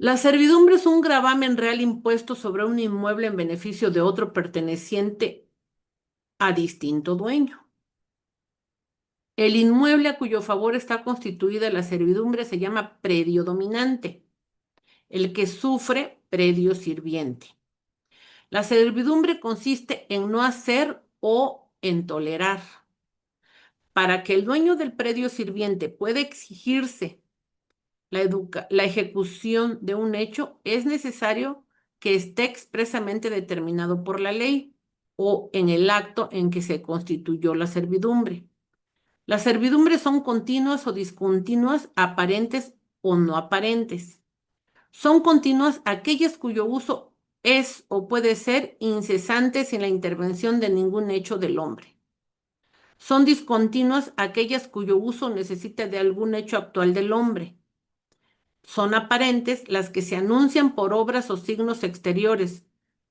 S1: La servidumbre es un gravamen real impuesto sobre un inmueble en beneficio de otro perteneciente a distinto dueño. El inmueble a cuyo favor está constituida la servidumbre se llama predio dominante, el que sufre predio sirviente. La servidumbre consiste en no hacer o en tolerar. Para que el dueño del predio sirviente pueda exigirse la ejecución de un hecho, es necesario que esté expresamente determinado por la ley o en el acto en que se constituyó la servidumbre. Las servidumbres son continuas o discontinuas, aparentes o no aparentes. Son continuas aquellas cuyo uso es o puede ser incesante sin la intervención de ningún hecho del hombre. Son discontinuas aquellas cuyo uso necesita de algún hecho actual del hombre. Son aparentes las que se anuncian por obras o signos exteriores,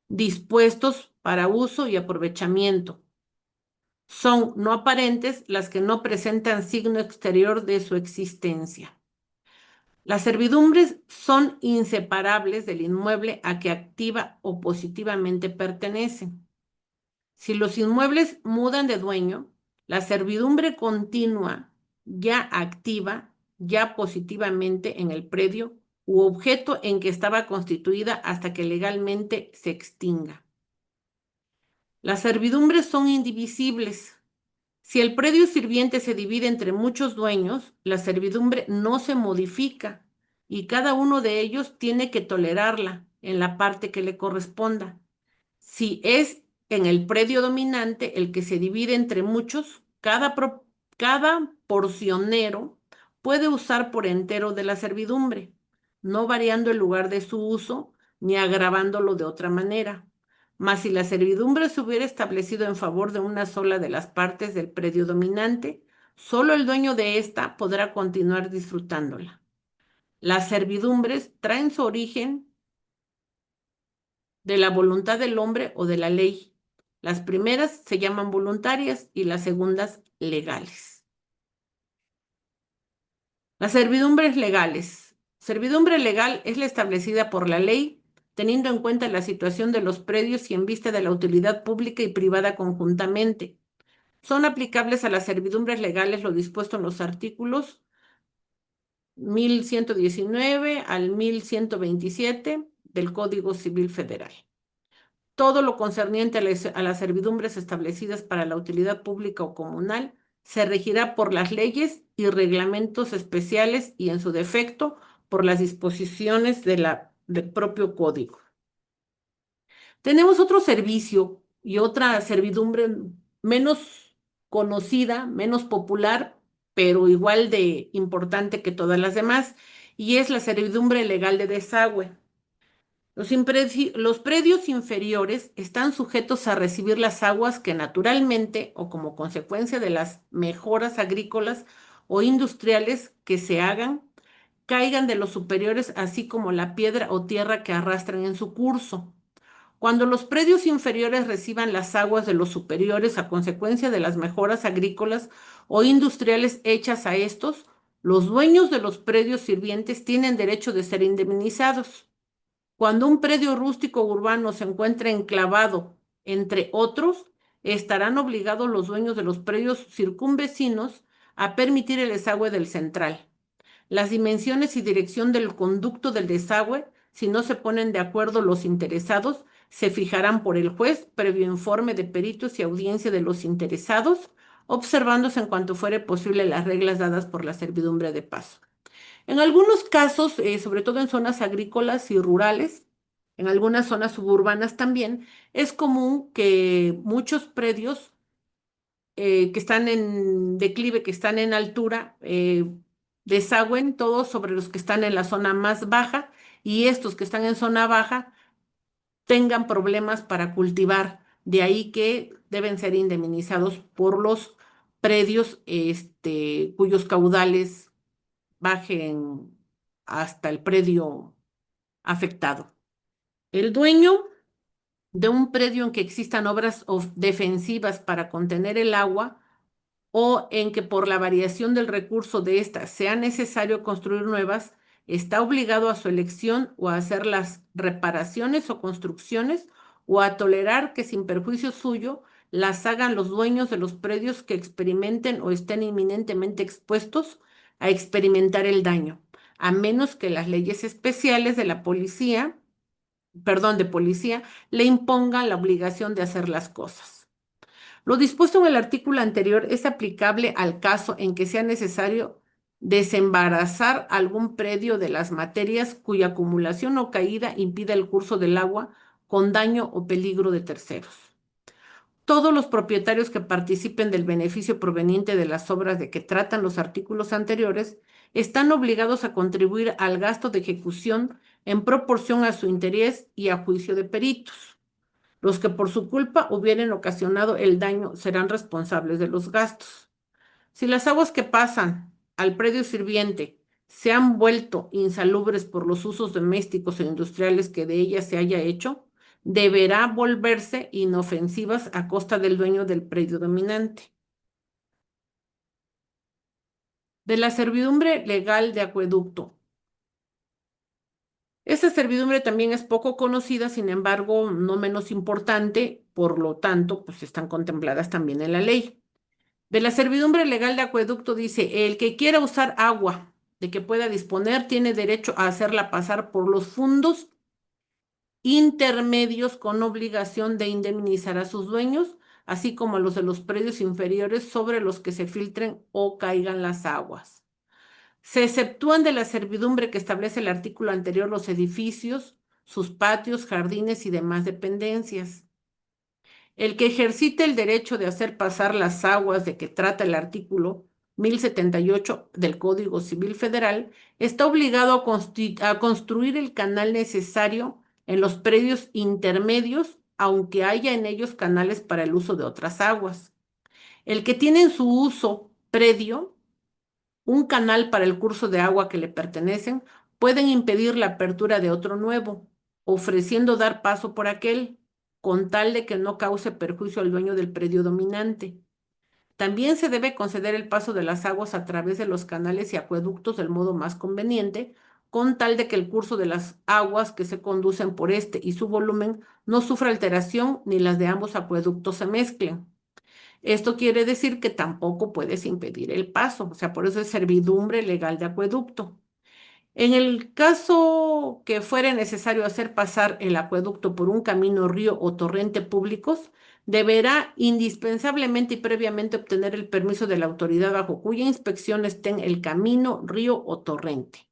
S1: dispuestos para uso y aprovechamiento. Son no aparentes las que no presentan signo exterior de su existencia. Las servidumbres son inseparables del inmueble a que activa o positivamente pertenecen. Si los inmuebles mudan de dueño, la servidumbre continua, ya activa, ya positivamente en el predio u objeto en que estaba constituida hasta que legalmente se extinga. Las servidumbres son indivisibles. Si el predio sirviente se divide entre muchos dueños, la servidumbre no se modifica y cada uno de ellos tiene que tolerarla en la parte que le corresponda. Si es en el predio dominante el que se divide entre muchos, cada porcionero puede usar por entero de la servidumbre, no variando el lugar de su uso ni agravándolo de otra manera. Mas si la servidumbre se hubiera establecido en favor de una sola de las partes del predio dominante, solo el dueño de ésta podrá continuar disfrutándola. Las servidumbres traen su origen de la voluntad del hombre o de la ley. Las primeras se llaman voluntarias y las segundas legales. Las servidumbres legales. Servidumbre legal es la establecida por la ley, teniendo en cuenta la situación de los predios y en vista de la utilidad pública y privada conjuntamente. Son aplicables a las servidumbres legales lo dispuesto en los artículos 1119 al 1127 del Código Civil Federal. Todo lo concerniente a las servidumbres establecidas para la utilidad pública o comunal se regirá por las leyes y reglamentos especiales y, en su defecto, por las disposiciones del propio código. Tenemos otro servicio y otra servidumbre menos conocida, menos popular, pero igual de importante que todas las demás, y es la servidumbre legal de desagüe. Los predios inferiores están sujetos a recibir las aguas que naturalmente o como consecuencia de las mejoras agrícolas o industriales que se hagan, caigan de los superiores, así como la piedra o tierra que arrastran en su curso. Cuando los predios inferiores reciban las aguas de los superiores a consecuencia de las mejoras agrícolas o industriales hechas a estos, los dueños de los predios sirvientes tienen derecho de ser indemnizados. Cuando un predio rústico urbano se encuentra enclavado entre otros, estarán obligados los dueños de los predios circunvecinos a permitir el desagüe del central. Las dimensiones y dirección del conducto del desagüe, si no se ponen de acuerdo los interesados, se fijarán por el juez previo informe de peritos y audiencia de los interesados, observándose en cuanto fuere posible las reglas dadas por la servidumbre de paso. En algunos casos, sobre todo en zonas agrícolas y rurales, en algunas zonas suburbanas también, es común que muchos predios que están en declive, que están en altura, desagüen todos sobre los que están en la zona más baja y estos que están en zona baja tengan problemas para cultivar. De ahí que deben ser indemnizados por los predios cuyos caudales bajen hasta el predio afectado. El dueño de un predio en que existan obras defensivas para contener el agua o en que por la variación del recurso de ésta sea necesario construir nuevas, está obligado a su elección o a hacer las reparaciones o construcciones o a tolerar que sin perjuicio suyo las hagan los dueños de los predios que experimenten o estén inminentemente expuestos a experimentar el daño, a menos que las leyes especiales de la policía, perdón, de policía, le impongan la obligación de hacer las cosas. Lo dispuesto en el artículo anterior es aplicable al caso en que sea necesario desembarazar algún predio de las materias cuya acumulación o caída impida el curso del agua con daño o peligro de terceros. Todos los propietarios que participen del beneficio proveniente de las obras de que tratan los artículos anteriores están obligados a contribuir al gasto de ejecución en proporción a su interés y a juicio de peritos. Los que por su culpa hubieran ocasionado el daño serán responsables de los gastos. Si las aguas que pasan al predio sirviente se han vuelto insalubres por los usos domésticos e industriales que de ellas se haya hecho, deberá volverse inofensivas a costa del dueño del predio dominante. De la servidumbre legal de acueducto. Esta servidumbre también es poco conocida, sin embargo, no menos importante, por lo tanto, pues están contempladas también en la ley. De la servidumbre legal de acueducto dice, el que quiera usar agua de que pueda disponer tiene derecho a hacerla pasar por los fondos intermedios con obligación de indemnizar a sus dueños, así como a los de los predios inferiores sobre los que se filtren o caigan las aguas. Se exceptúan de la servidumbre que establece el artículo anterior los edificios, sus patios, jardines y demás dependencias. El que ejercite el derecho de hacer pasar las aguas de que trata el artículo 1078 del Código Civil Federal está obligado a construir el canal necesario en los predios intermedios, aunque haya en ellos canales para el uso de otras aguas. El que tiene en su uso predio un canal para el curso de agua que le pertenecen, pueden impedir la apertura de otro nuevo, ofreciendo dar paso por aquel, con tal de que no cause perjuicio al dueño del predio dominante. También se debe conceder el paso de las aguas a través de los canales y acueductos del modo más conveniente, con tal de que el curso de las aguas que se conducen por este y su volumen no sufra alteración ni las de ambos acueductos se mezclen. Esto quiere decir que tampoco puedes impedir el paso, o sea, por eso es servidumbre legal de acueducto. En el caso que fuere necesario hacer pasar el acueducto por un camino, río o torrente públicos, deberá indispensablemente y previamente obtener el permiso de la autoridad bajo cuya inspección estén el camino, río o torrente.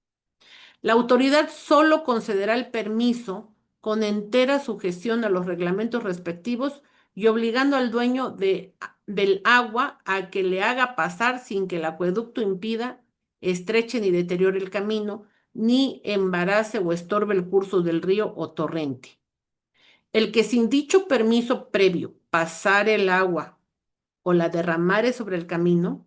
S1: La autoridad solo concederá el permiso con entera sujeción a los reglamentos respectivos y obligando al dueño del agua a que le haga pasar sin que el acueducto impida, estreche ni deteriore el camino, ni embarace o estorbe el curso del río o torrente. El que sin dicho permiso previo pasare el agua o la derramare sobre el camino,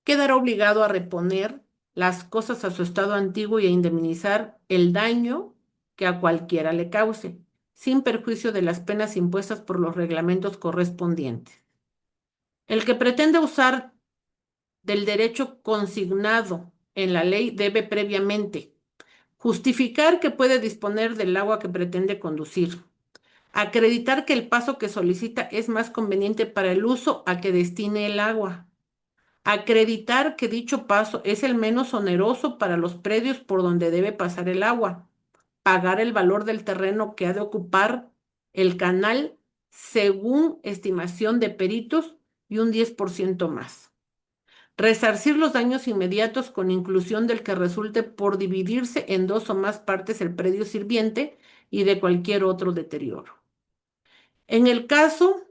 S1: quedará obligado a reponer las cosas a su estado antiguo y a indemnizar el daño que a cualquiera le cause, sin perjuicio de las penas impuestas por los reglamentos correspondientes. El que pretende usar del derecho consignado en la ley debe previamente justificar que puede disponer del agua que pretende conducir, acreditar que el paso que solicita es más conveniente para el uso a que destine el agua, Acreditar que dicho paso es el menos oneroso para los predios por donde debe pasar el agua. Pagar el valor del terreno que ha de ocupar el canal según estimación de peritos y un 10% más. Resarcir los daños inmediatos con inclusión del que resulte por dividirse en dos o más partes el predio sirviente y de cualquier otro deterioro. En el caso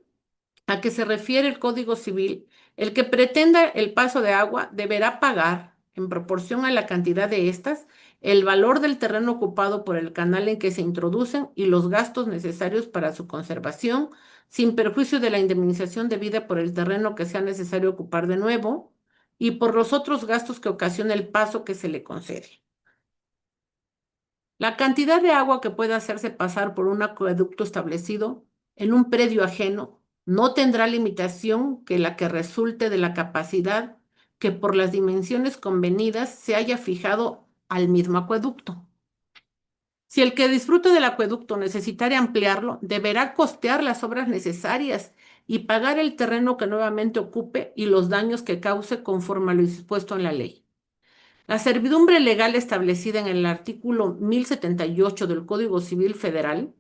S1: a que se refiere el Código Civil, el que pretenda el paso de agua deberá pagar, en proporción a la cantidad de estas, el valor del terreno ocupado por el canal en que se introducen y los gastos necesarios para su conservación, sin perjuicio de la indemnización debida por el terreno que sea necesario ocupar de nuevo y por los otros gastos que ocasiona el paso que se le concede. La cantidad de agua que pueda hacerse pasar por un acueducto establecido en un predio ajeno no tendrá limitación que la que resulte de la capacidad que por las dimensiones convenidas se haya fijado al mismo acueducto. Si el que disfruta del acueducto necesitare ampliarlo, deberá costear las obras necesarias y pagar el terreno que nuevamente ocupe y los daños que cause conforme a lo dispuesto en la ley. La servidumbre legal establecida en el artículo 1078 del Código Civil Federal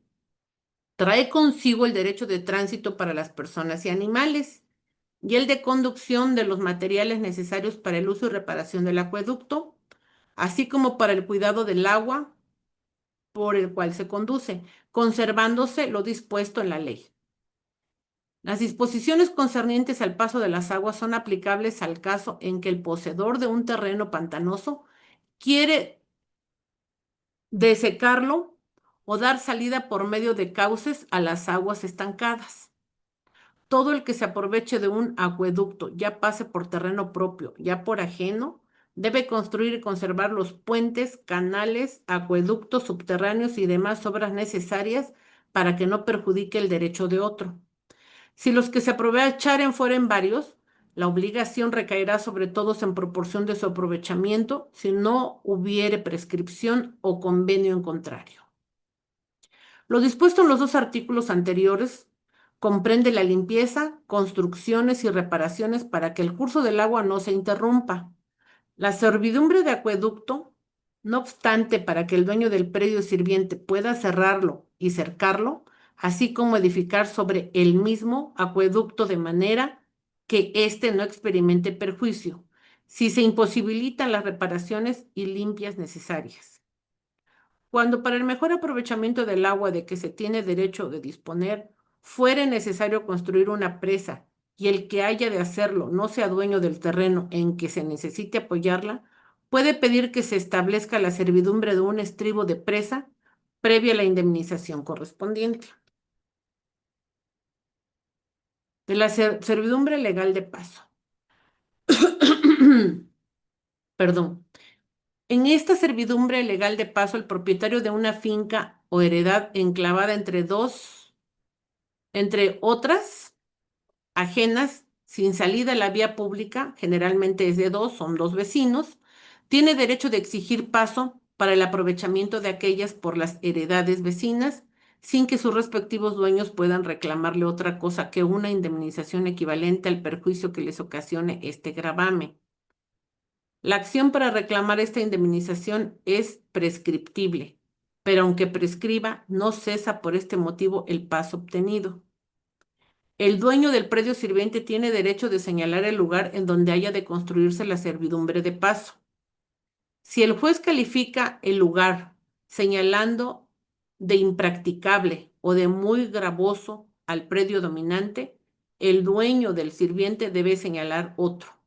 S1: trae consigo el derecho de tránsito para las personas y animales y el de conducción de los materiales necesarios para el uso y reparación del acueducto, así como para el cuidado del agua por el cual se conduce, conservándose lo dispuesto en la ley. Las disposiciones concernientes al paso de las aguas son aplicables al caso en que el poseedor de un terreno pantanoso quiere desecarlo o dar salida por medio de cauces a las aguas estancadas. Todo el que se aproveche de un acueducto, ya pase por terreno propio, ya por ajeno, debe construir y conservar los puentes, canales, acueductos subterráneos y demás obras necesarias para que no perjudique el derecho de otro. Si los que se aprovecharen fueren varios, la obligación recaerá sobre todos en proporción de su aprovechamiento si no hubiere prescripción o convenio en contrario. Lo dispuesto en los dos artículos anteriores comprende la limpieza, construcciones y reparaciones para que el curso del agua no se interrumpa. La servidumbre de acueducto, no obstante, para que el dueño del predio sirviente pueda cerrarlo y cercarlo, así como edificar sobre el mismo acueducto de manera que éste no experimente perjuicio, si se imposibilitan las reparaciones y limpias necesarias. Cuando para el mejor aprovechamiento del agua de que se tiene derecho de disponer, fuere necesario construir una presa y el que haya de hacerlo no sea dueño del terreno en que se necesite apoyarla, puede pedir que se establezca la servidumbre de un estribo de presa previa a la indemnización correspondiente. De la servidumbre legal de paso. Perdón. En esta servidumbre legal de paso, el propietario de una finca o heredad enclavada entre otras ajenas, sin salida a la vía pública, generalmente es de dos, son dos vecinos, tiene derecho de exigir paso para el aprovechamiento de aquellas por las heredades vecinas, sin que sus respectivos dueños puedan reclamarle otra cosa que una indemnización equivalente al perjuicio que les ocasione este gravame. La acción para reclamar esta indemnización es prescriptible, pero aunque prescriba, no cesa por este motivo el paso obtenido. El dueño del predio sirviente tiene derecho de señalar el lugar en donde haya de construirse la servidumbre de paso. Si el juez califica el lugar señalando de impracticable o de muy gravoso al predio dominante, el dueño del sirviente debe señalar otro.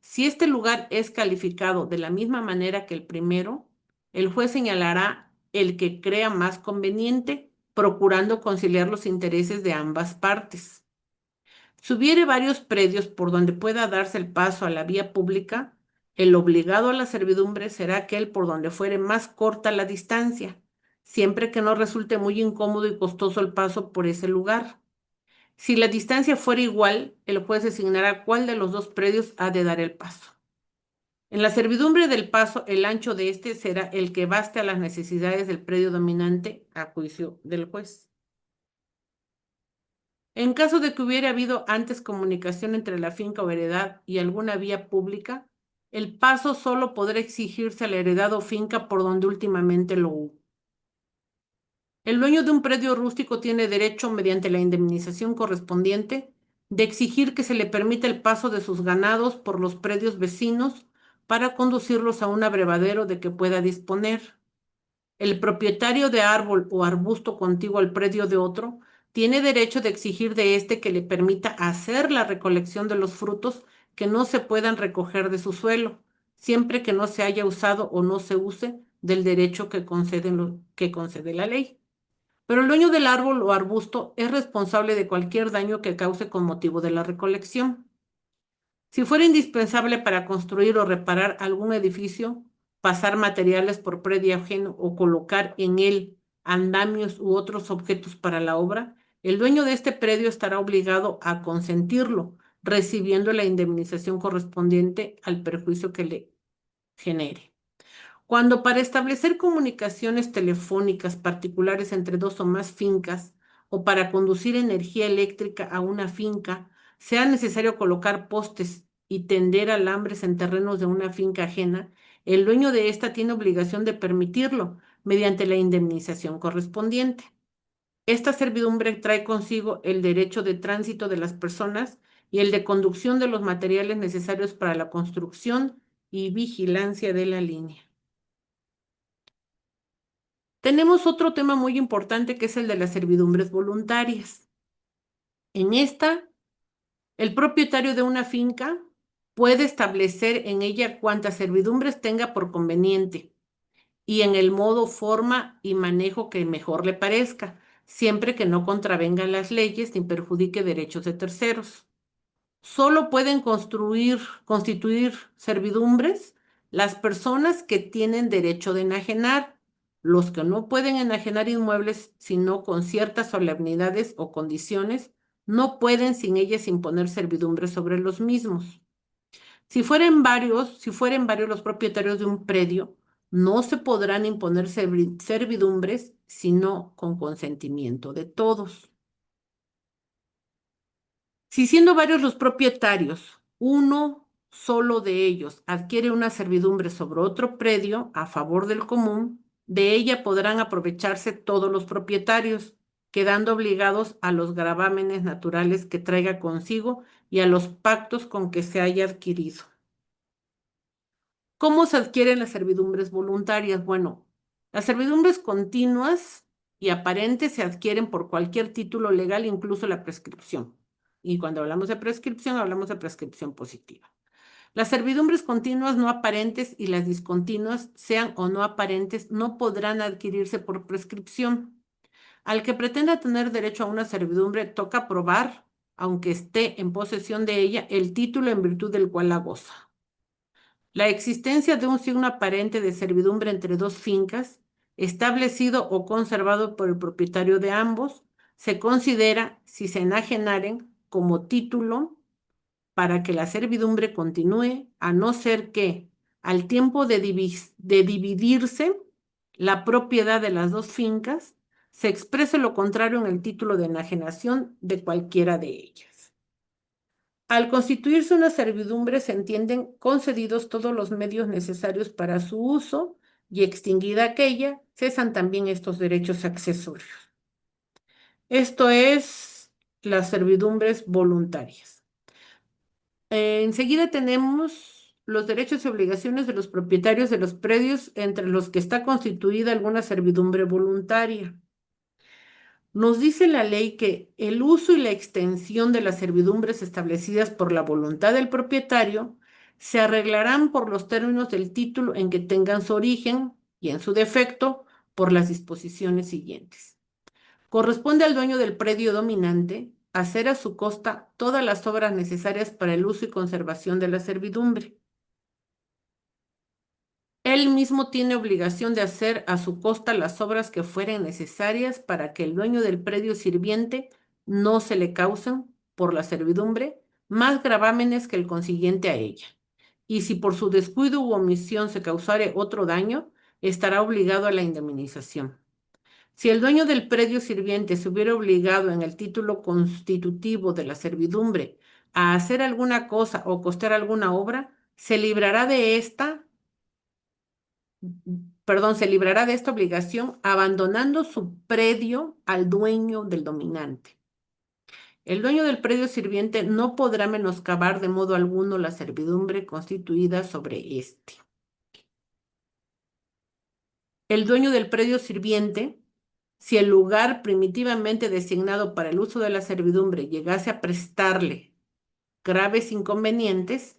S1: Si este lugar es calificado de la misma manera que el primero, el juez señalará el que crea más conveniente, procurando conciliar los intereses de ambas partes. Si hubiere varios predios por donde pueda darse el paso a la vía pública, el obligado a la servidumbre será aquel por donde fuere más corta la distancia, siempre que no resulte muy incómodo y costoso el paso por ese lugar. Si la distancia fuera igual, el juez designará cuál de los dos predios ha de dar el paso. En la servidumbre del paso, el ancho de este será el que baste a las necesidades del predio dominante a juicio del juez. En caso de que hubiera habido antes comunicación entre la finca o heredad y alguna vía pública, el paso solo podrá exigirse al heredado o finca por donde últimamente lo hubo. El dueño de un predio rústico tiene derecho, mediante la indemnización correspondiente, de exigir que se le permita el paso de sus ganados por los predios vecinos para conducirlos a un abrevadero de que pueda disponer. El propietario de árbol o arbusto contiguo al predio de otro tiene derecho de exigir de éste que le permita hacer la recolección de los frutos que no se puedan recoger de su suelo, siempre que no se haya usado o no se use del derecho que concede la ley. Pero el dueño del árbol o arbusto es responsable de cualquier daño que cause con motivo de la recolección. Si fuera indispensable para construir o reparar algún edificio, pasar materiales por predio ajeno o colocar en él andamios u otros objetos para la obra, el dueño de este predio estará obligado a consentirlo, recibiendo la indemnización correspondiente al perjuicio que le genere. Cuando para establecer comunicaciones telefónicas particulares entre dos o más fincas o para conducir energía eléctrica a una finca, sea necesario colocar postes y tender alambres en terrenos de una finca ajena, el dueño de ésta tiene obligación de permitirlo mediante la indemnización correspondiente. Esta servidumbre trae consigo el derecho de tránsito de las personas y el de conducción de los materiales necesarios para la construcción y vigilancia de la línea. Tenemos otro tema muy importante que es el de las servidumbres voluntarias. En esta, el propietario de una finca puede establecer en ella cuantas servidumbres tenga por conveniente y en el modo, forma y manejo que mejor le parezca, siempre que no contravenga las leyes ni perjudique derechos de terceros. Solo pueden constituir servidumbres las personas que tienen derecho de enajenar. Los que no pueden enajenar inmuebles, sino con ciertas solemnidades o condiciones, no pueden sin ellas imponer servidumbres sobre los mismos. Si fueren varios los propietarios de un predio, no se podrán imponer servidumbres, sino con consentimiento de todos. Si siendo varios los propietarios, uno solo de ellos adquiere una servidumbre sobre otro predio a favor del común, de ella podrán aprovecharse todos los propietarios, quedando obligados a los gravámenes naturales que traiga consigo y a los pactos con que se haya adquirido. ¿Cómo se adquieren las servidumbres voluntarias? Bueno, las servidumbres continuas y aparentes se adquieren por cualquier título legal, incluso la prescripción. Y cuando hablamos de prescripción positiva. Las servidumbres continuas no aparentes y las discontinuas, sean o no aparentes, no podrán adquirirse por prescripción. Al que pretenda tener derecho a una servidumbre, toca probar, aunque esté en posesión de ella, el título en virtud del cual la goza. La existencia de un signo aparente de servidumbre entre dos fincas, establecido o conservado por el propietario de ambos, se considera, si se enajenaren, como título para que la servidumbre continúe, a no ser que, al tiempo de dividirse la propiedad de las dos fincas, se exprese lo contrario en el título de enajenación de cualquiera de ellas. Al constituirse una servidumbre, se entienden concedidos todos los medios necesarios para su uso y extinguida aquella, cesan también estos derechos accesorios. Esto es las servidumbres voluntarias. Enseguida tenemos los derechos y obligaciones de los propietarios de los predios, entre los que está constituida alguna servidumbre voluntaria. Nos dice la ley que el uso y la extensión de las servidumbres establecidas por la voluntad del propietario se arreglarán por los términos del título en que tengan su origen y, en su defecto, por las disposiciones siguientes. Corresponde al dueño del predio dominante hacer a su costa todas las obras necesarias para el uso y conservación de la servidumbre. Él mismo tiene obligación de hacer a su costa las obras que fueren necesarias para que el dueño del predio sirviente no se le causen, por la servidumbre, más gravámenes que el consiguiente a ella. Y si por su descuido u omisión se causare otro daño, estará obligado a la indemnización. Si el dueño del predio sirviente se hubiera obligado en el título constitutivo de la servidumbre a hacer alguna cosa o costear alguna obra, se librará de esta obligación abandonando su predio al dueño del dominante. El dueño del predio sirviente no podrá menoscabar de modo alguno la servidumbre constituida sobre éste. El dueño del predio sirviente, si el lugar primitivamente designado para el uso de la servidumbre llegase a prestarle graves inconvenientes,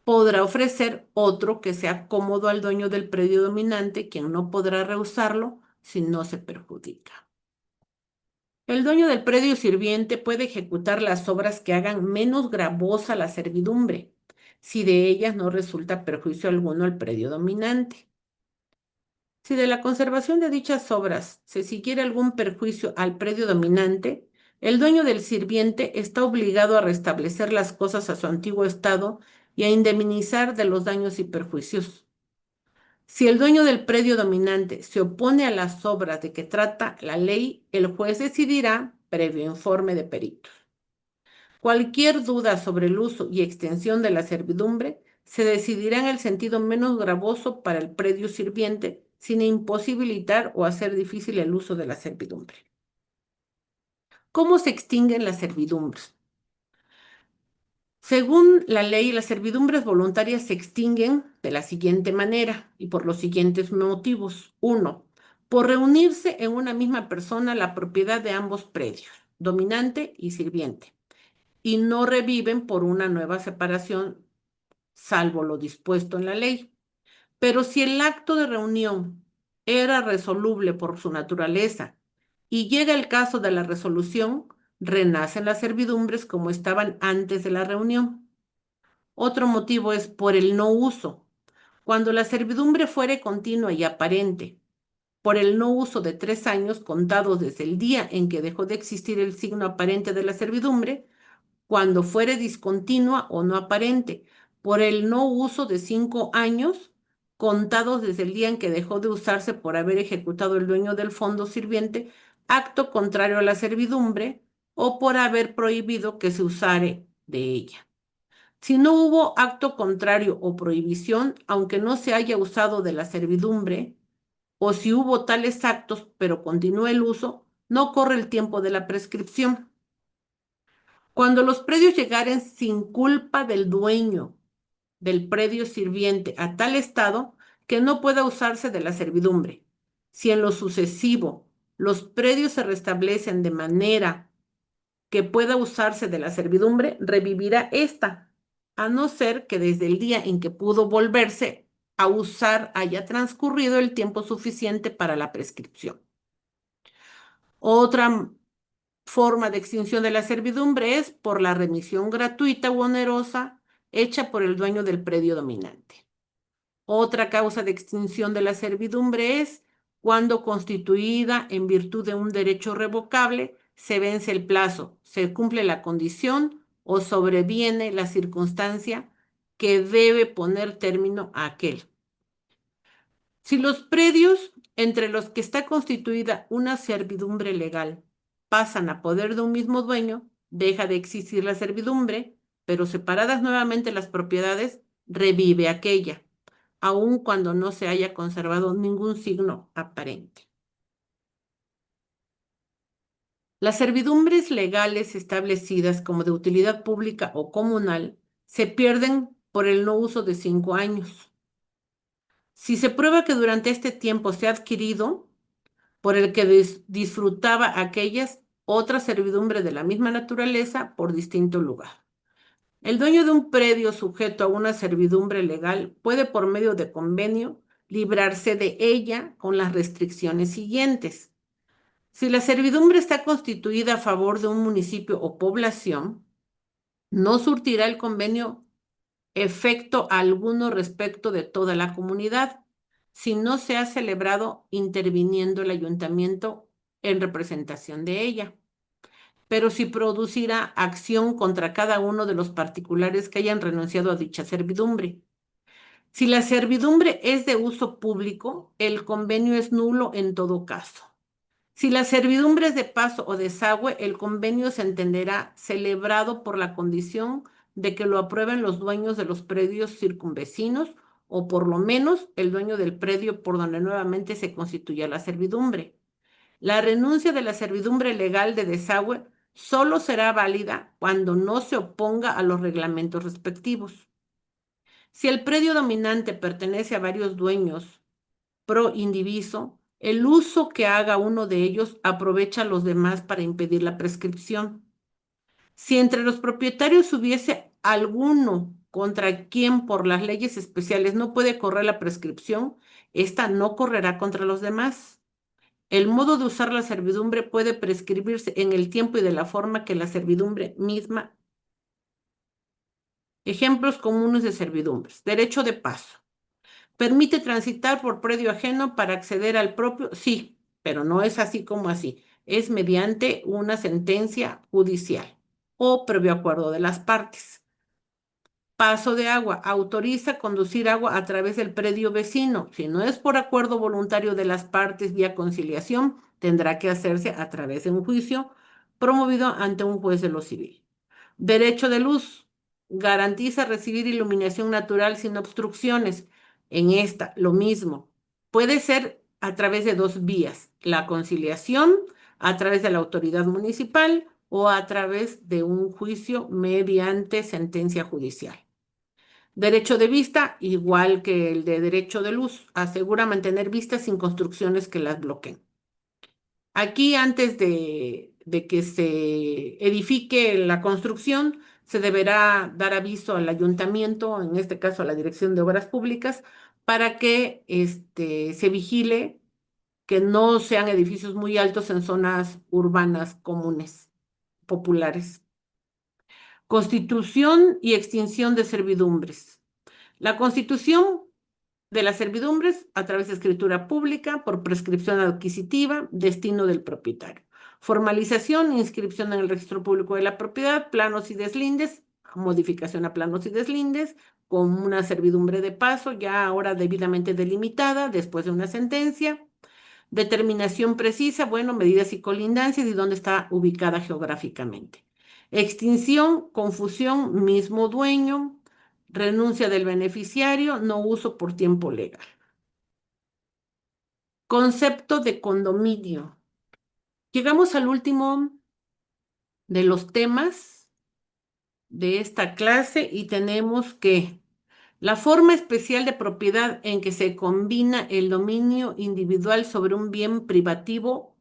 S1: podrá ofrecer otro que sea cómodo al dueño del predio dominante, quien no podrá rehusarlo si no se perjudica. El dueño del predio sirviente puede ejecutar las obras que hagan menos gravosa la servidumbre, si de ellas no resulta perjuicio alguno al predio dominante. Si de la conservación de dichas obras se siguiera algún perjuicio al predio dominante, el dueño del sirviente está obligado a restablecer las cosas a su antiguo estado y a indemnizar de los daños y perjuicios. Si el dueño del predio dominante se opone a las obras de que trata la ley, el juez decidirá previo informe de peritos. Cualquier duda sobre el uso y extensión de la servidumbre se decidirá en el sentido menos gravoso para el predio sirviente, sin imposibilitar o hacer difícil el uso de la servidumbre. ¿Cómo se extinguen las servidumbres? Según la ley, las servidumbres voluntarias se extinguen de la siguiente manera y por los siguientes motivos. 1. Por reunirse en una misma persona la propiedad de ambos predios, dominante y sirviente, y no reviven por una nueva separación, salvo lo dispuesto en la ley. Pero si el acto de reunión era resoluble por su naturaleza y llega el caso de la resolución, renacen las servidumbres como estaban antes de la reunión. Otro motivo es por el no uso. Cuando la servidumbre fuere continua y aparente, por el no uso de 3 años contados desde el día en que dejó de existir el signo aparente de la servidumbre, cuando fuere discontinua o no aparente, por el no uso de 5 años contados desde el día en que dejó de usarse por haber ejecutado el dueño del fondo sirviente acto contrario a la servidumbre o por haber prohibido que se usare de ella. Si no hubo acto contrario o prohibición, aunque no se haya usado de la servidumbre, o si hubo tales actos, pero continúa el uso, no corre el tiempo de la prescripción. Cuando los predios llegaren sin culpa del dueño del predio sirviente a tal estado que no pueda usarse de la servidumbre, si en lo sucesivo los predios se restablecen de manera que pueda usarse de la servidumbre, revivirá esta, a no ser que desde el día en que pudo volverse a usar haya transcurrido el tiempo suficiente para la prescripción. Otra forma de extinción de la servidumbre es por la remisión gratuita u onerosa hecha por el dueño del predio dominante. Otra causa de extinción de la servidumbre es cuando constituida en virtud de un derecho revocable se vence el plazo, se cumple la condición o sobreviene la circunstancia que debe poner término a aquel. Si los predios entre los que está constituida una servidumbre legal pasan a poder de un mismo dueño, deja de existir la servidumbre, pero separadas nuevamente las propiedades, revive aquella, aun cuando no se haya conservado ningún signo aparente. Las servidumbres legales establecidas como de utilidad pública o comunal se pierden por el no uso de 5 años. Si se prueba que durante este tiempo se ha adquirido por el que disfrutaba aquellas otra servidumbre de la misma naturaleza por distinto lugar. El dueño de un predio sujeto a una servidumbre legal puede, por medio de convenio, librarse de ella con las restricciones siguientes. Si la servidumbre está constituida a favor de un municipio o población, no surtirá el convenio efecto alguno respecto de toda la comunidad, si no se ha celebrado interviniendo el ayuntamiento en representación de ella. Pero si producirá acción contra cada uno de los particulares que hayan renunciado a dicha servidumbre. Si la servidumbre es de uso público, el convenio es nulo en todo caso. Si la servidumbre es de paso o desagüe, el convenio se entenderá celebrado por la condición de que lo aprueben los dueños de los predios circunvecinos o por lo menos el dueño del predio por donde nuevamente se constituya la servidumbre. La renuncia de la servidumbre legal de desagüe solo será válida cuando no se oponga a los reglamentos respectivos. Si el predio dominante pertenece a varios dueños pro indiviso, el uso que haga uno de ellos aprovecha a los demás para impedir la prescripción. Si entre los propietarios hubiese alguno contra quien por las leyes especiales no puede correr la prescripción, ésta no correrá contra los demás. El modo de usar la servidumbre puede prescribirse en el tiempo y de la forma que la servidumbre misma. Ejemplos comunes de servidumbres. Derecho de paso. ¿Permite transitar por predio ajeno para acceder al propio? Sí, pero no es así como así. Es mediante una sentencia judicial o previo acuerdo de las partes. Paso de agua. Autoriza conducir agua a través del predio vecino. Si no es por acuerdo voluntario de las partes vía conciliación, tendrá que hacerse a través de un juicio promovido ante un juez de lo civil. Derecho de luz. Garantiza recibir iluminación natural sin obstrucciones. En esta, lo mismo. Puede ser a través de dos vías. La conciliación, a través de la autoridad municipal o a través de un juicio mediante sentencia judicial. Derecho de vista, igual que el de derecho de luz, asegura mantener vistas sin construcciones que las bloqueen. Aquí, antes de que se edifique la construcción, se deberá dar aviso al ayuntamiento, en este caso a la Dirección de Obras Públicas, para que se vigile que no sean edificios muy altos en zonas urbanas comunes, populares. Constitución y extinción de servidumbres. La constitución de las servidumbres a través de escritura pública por prescripción adquisitiva, destino del propietario. Formalización, inscripción en el registro público de la propiedad, planos y deslindes, modificación a planos y deslindes, con una servidumbre de paso ya ahora debidamente delimitada después de una sentencia. Determinación precisa, bueno, medidas y colindancias y dónde está ubicada geográficamente. Extinción, confusión, mismo dueño, renuncia del beneficiario, no uso por tiempo legal. Concepto de condominio. Llegamos al último de los temas de esta clase y tenemos que la forma especial de propiedad en que se combina el dominio individual sobre un bien privativo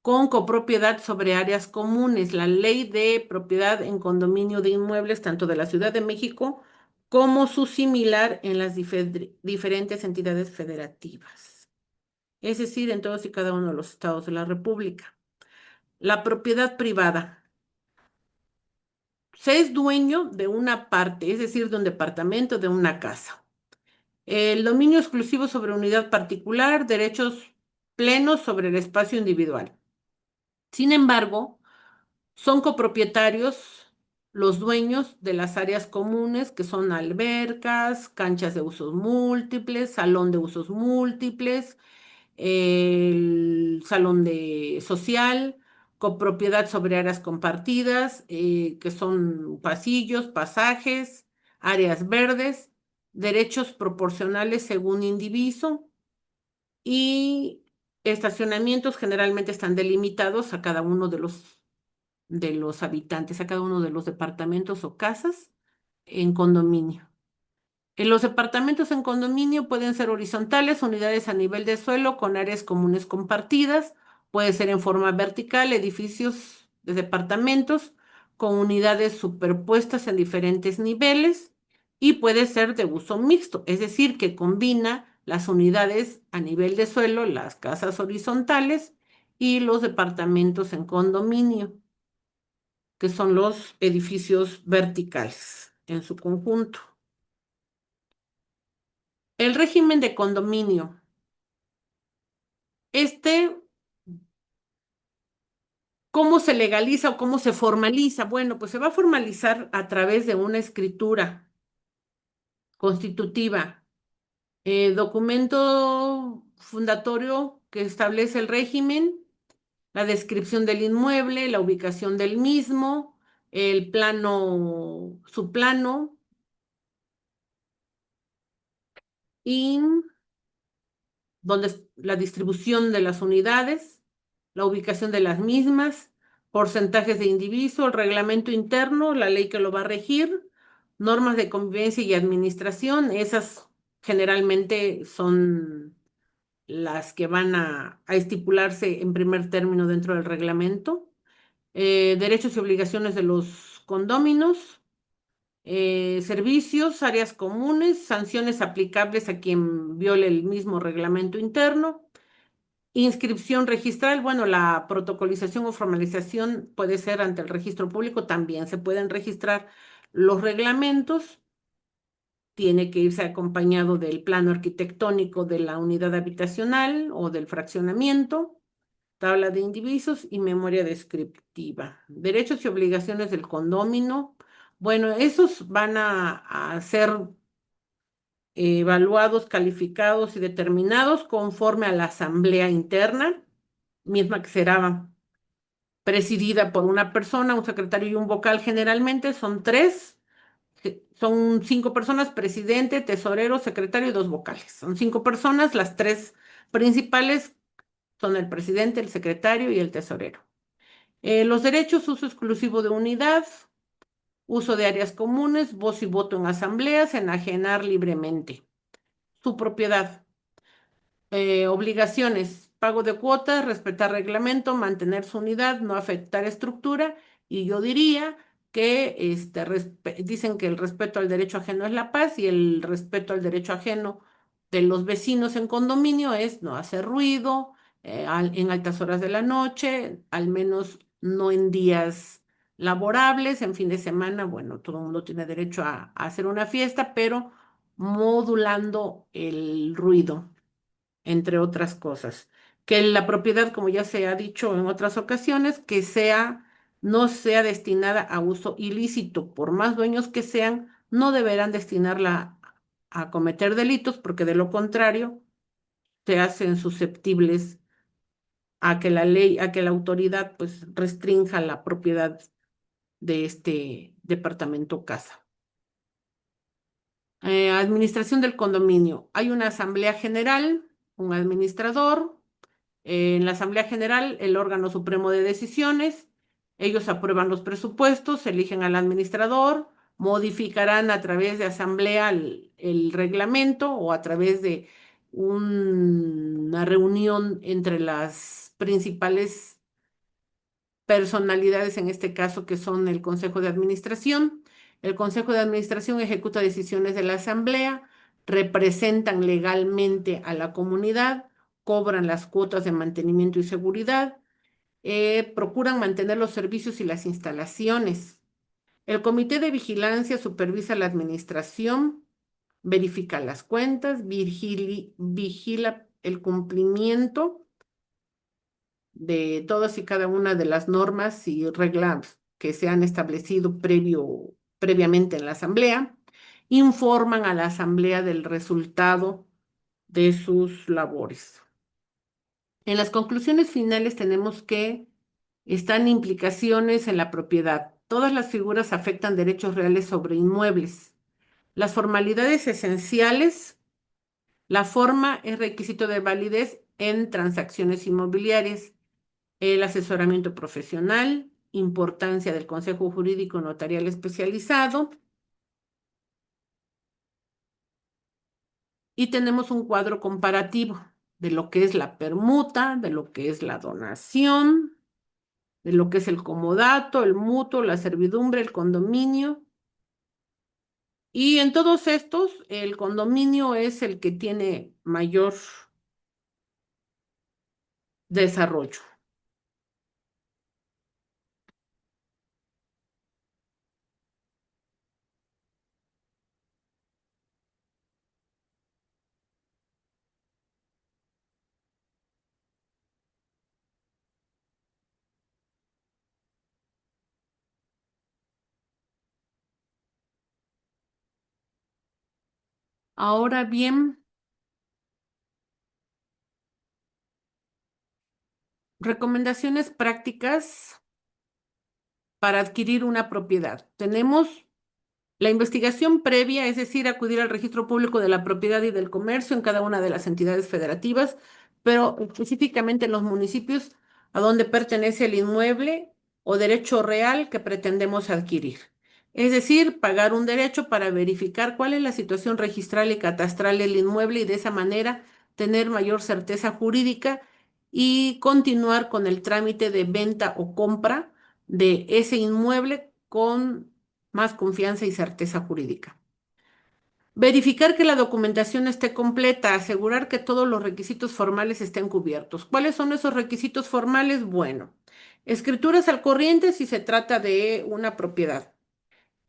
S1: con copropiedad sobre áreas comunes, la ley de propiedad en condominio de inmuebles tanto de la Ciudad de México como su similar en las diferentes entidades federativas, es decir, en todos y cada uno de los estados de la República. La propiedad privada. Se es dueño de una parte, es decir, de un departamento, de una casa. El dominio exclusivo sobre unidad particular, derechos plenos sobre el espacio individual. Sin embargo, son copropietarios los dueños de las áreas comunes, que son albercas, canchas de usos múltiples, salón de usos múltiples, el salón de social, copropiedad sobre áreas compartidas, que son pasillos, pasajes, áreas verdes, derechos proporcionales según indiviso y estacionamientos generalmente están delimitados a cada uno de los habitantes, a cada uno de los departamentos o casas en condominio. En los departamentos en condominio pueden ser horizontales, unidades a nivel de suelo con áreas comunes compartidas, puede ser en forma vertical, edificios de departamentos con unidades superpuestas en diferentes niveles y puede ser de uso mixto, es decir, que combina las unidades a nivel de suelo, las casas horizontales y los departamentos en condominio, que son los edificios verticales en su conjunto. El régimen de condominio. ¿Cómo se legaliza o cómo se formaliza? Bueno, pues se va a formalizar a través de una escritura constitutiva, documento fundatorio que establece el régimen la descripción del inmueble, la ubicación del mismo, el plano, su plano y donde la distribución de las unidades, la ubicación de las mismas, porcentajes de indiviso, el reglamento interno, la ley que lo va a regir, normas de convivencia y administración, esas generalmente son las que van a estipularse en primer término dentro del reglamento. Derechos y obligaciones de los condóminos, servicios, áreas comunes, sanciones aplicables a quien viole el mismo reglamento interno. Inscripción registral, bueno, la protocolización o formalización puede ser ante el registro público, también se pueden registrar los reglamentos, tiene que irse acompañado del plano arquitectónico de la unidad habitacional o del fraccionamiento, tabla de indivisos y memoria descriptiva. Derechos y obligaciones del condómino, bueno, esos van a ser evaluados, calificados y determinados conforme a la asamblea interna, misma que será presidida por una persona, un secretario y un vocal generalmente, son tres, son 5 personas, presidente, tesorero, secretario y 2 vocales. Son 5 personas, las tres principales son el presidente, el secretario y el tesorero. Los derechos, uso exclusivo de unidad, uso de áreas comunes, voz y voto en asambleas, enajenar libremente. Su propiedad. Obligaciones, pago de cuotas, respetar reglamento, mantener su unidad, no afectar estructura. Y yo diría que dicen que el respeto al derecho ajeno es la paz y el respeto al derecho ajeno de los vecinos en condominio es no hacer ruido en altas horas de la noche, al menos no en días laborables, en fin de semana. Bueno, todo el mundo tiene derecho a hacer una fiesta, pero modulando el ruido entre otras cosas. Que la propiedad, como ya se ha dicho en otras ocasiones, no sea destinada a uso ilícito, por más dueños que sean, no deberán destinarla a cometer delitos, porque de lo contrario se hacen susceptibles a que la ley, a que la autoridad pues restrinja la propiedad de este departamento casa. Administración del condominio. Hay una asamblea general, un administrador. En la Asamblea General, el órgano supremo de decisiones, ellos aprueban los presupuestos, eligen al administrador, modificarán a través de asamblea el reglamento o a través de una reunión entre las principales personalidades, en este caso, que son el Consejo de Administración. El Consejo de Administración ejecuta decisiones de la Asamblea, representan legalmente a la comunidad, cobran las cuotas de mantenimiento y seguridad, procuran mantener los servicios y las instalaciones. El Comité de Vigilancia supervisa la administración, verifica las cuentas, vigila el cumplimiento de todas y cada una de las normas y reglas que se han establecido previamente en la asamblea, informan a la asamblea del resultado de sus labores. En las conclusiones finales tenemos que están implicaciones en la propiedad. Todas las figuras afectan derechos reales sobre inmuebles. Las formalidades esenciales, la forma es requisito de validez en transacciones inmobiliarias. El asesoramiento profesional, importancia del Consejo Jurídico Notarial Especializado y tenemos un cuadro comparativo de lo que es la permuta, de lo que es la donación, de lo que es el comodato, el mutuo, la servidumbre, el condominio. Y en todos estos, el condominio es el que tiene mayor desarrollo. Ahora bien, recomendaciones prácticas para adquirir una propiedad. Tenemos la investigación previa, es decir, acudir al registro público de la propiedad y del comercio en cada una de las entidades federativas, pero específicamente en los municipios a donde pertenece el inmueble o derecho real que pretendemos adquirir. Es decir, pagar un derecho para verificar cuál es la situación registral y catastral del inmueble y de esa manera tener mayor certeza jurídica y continuar con el trámite de venta o compra de ese inmueble con más confianza y certeza jurídica. Verificar que la documentación esté completa, asegurar que todos los requisitos formales estén cubiertos. ¿Cuáles son esos requisitos formales? Bueno, escrituras al corriente si se trata de una propiedad,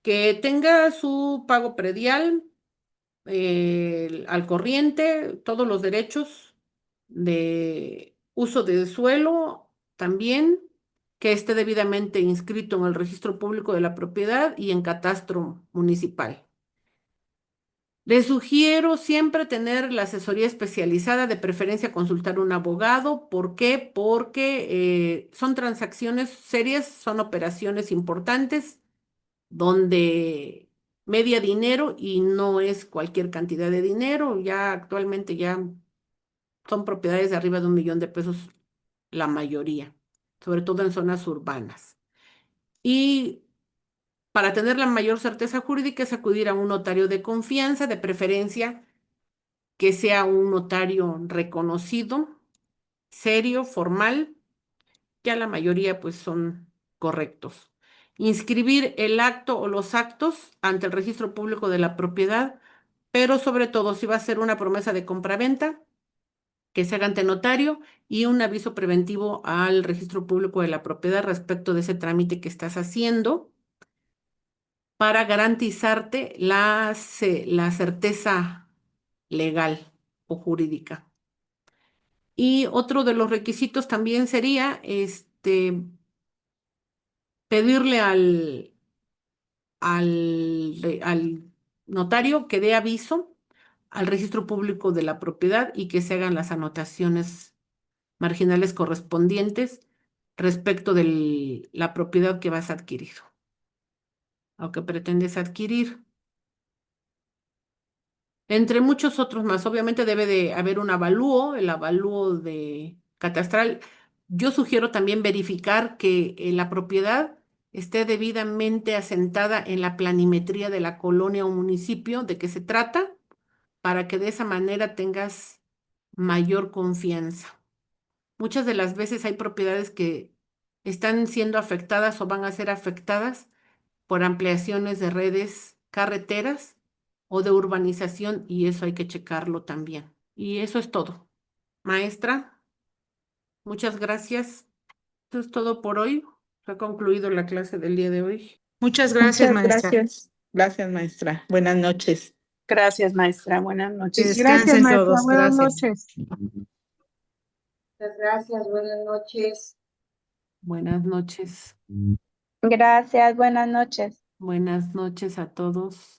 S1: que tenga su pago predial al corriente, todos los derechos de uso de suelo también, que esté debidamente inscrito en el registro público de la propiedad y en catastro municipal. Les sugiero siempre tener la asesoría especializada, de preferencia consultar un abogado. ¿Por qué? Porque son transacciones serias, son operaciones importantes donde media dinero y no es cualquier cantidad de dinero. Ya actualmente ya son propiedades de arriba de 1 millón de pesos la mayoría, sobre todo en zonas urbanas. Y para tener la mayor certeza jurídica es acudir a un notario de confianza, de preferencia que sea un notario reconocido, serio, formal, ya la mayoría pues son correctos. Inscribir el acto o los actos ante el registro público de la propiedad, pero sobre todo si va a ser una promesa de compraventa, que se haga ante notario y un aviso preventivo al registro público de la propiedad respecto de ese trámite que estás haciendo para garantizarte la certeza legal o jurídica. Y otro de los requisitos también sería pedirle al notario que dé aviso al registro público de la propiedad y que se hagan las anotaciones marginales correspondientes respecto de la propiedad que vas a adquirir o que pretendes adquirir. Entre muchos otros más, obviamente debe de haber un avalúo, el avalúo de catastral. Yo sugiero también verificar que la propiedad esté debidamente asentada en la planimetría de la colonia o municipio de que se trata, para que de esa manera tengas mayor confianza. Muchas de las veces hay propiedades que están siendo afectadas o van a ser afectadas por ampliaciones de redes carreteras o de urbanización y eso hay que checarlo también. Y eso es todo. Maestra, muchas gracias. Eso es todo por hoy. Se ha concluido la clase del día de hoy.
S2: Muchas gracias,
S3: Muchas
S2: maestra.
S3: gracias. Gracias, maestra. Buenas noches.
S4: Gracias, maestra. Buenas
S2: Que
S4: noches.
S5: Gracias,
S2: descansen
S5: maestra.
S2: todos.
S5: Buenas
S2: Gracias.
S5: noches.
S6: Muchas gracias, buenas noches.
S1: Buenas noches.
S7: Gracias, buenas noches.
S1: Buenas noches a todos.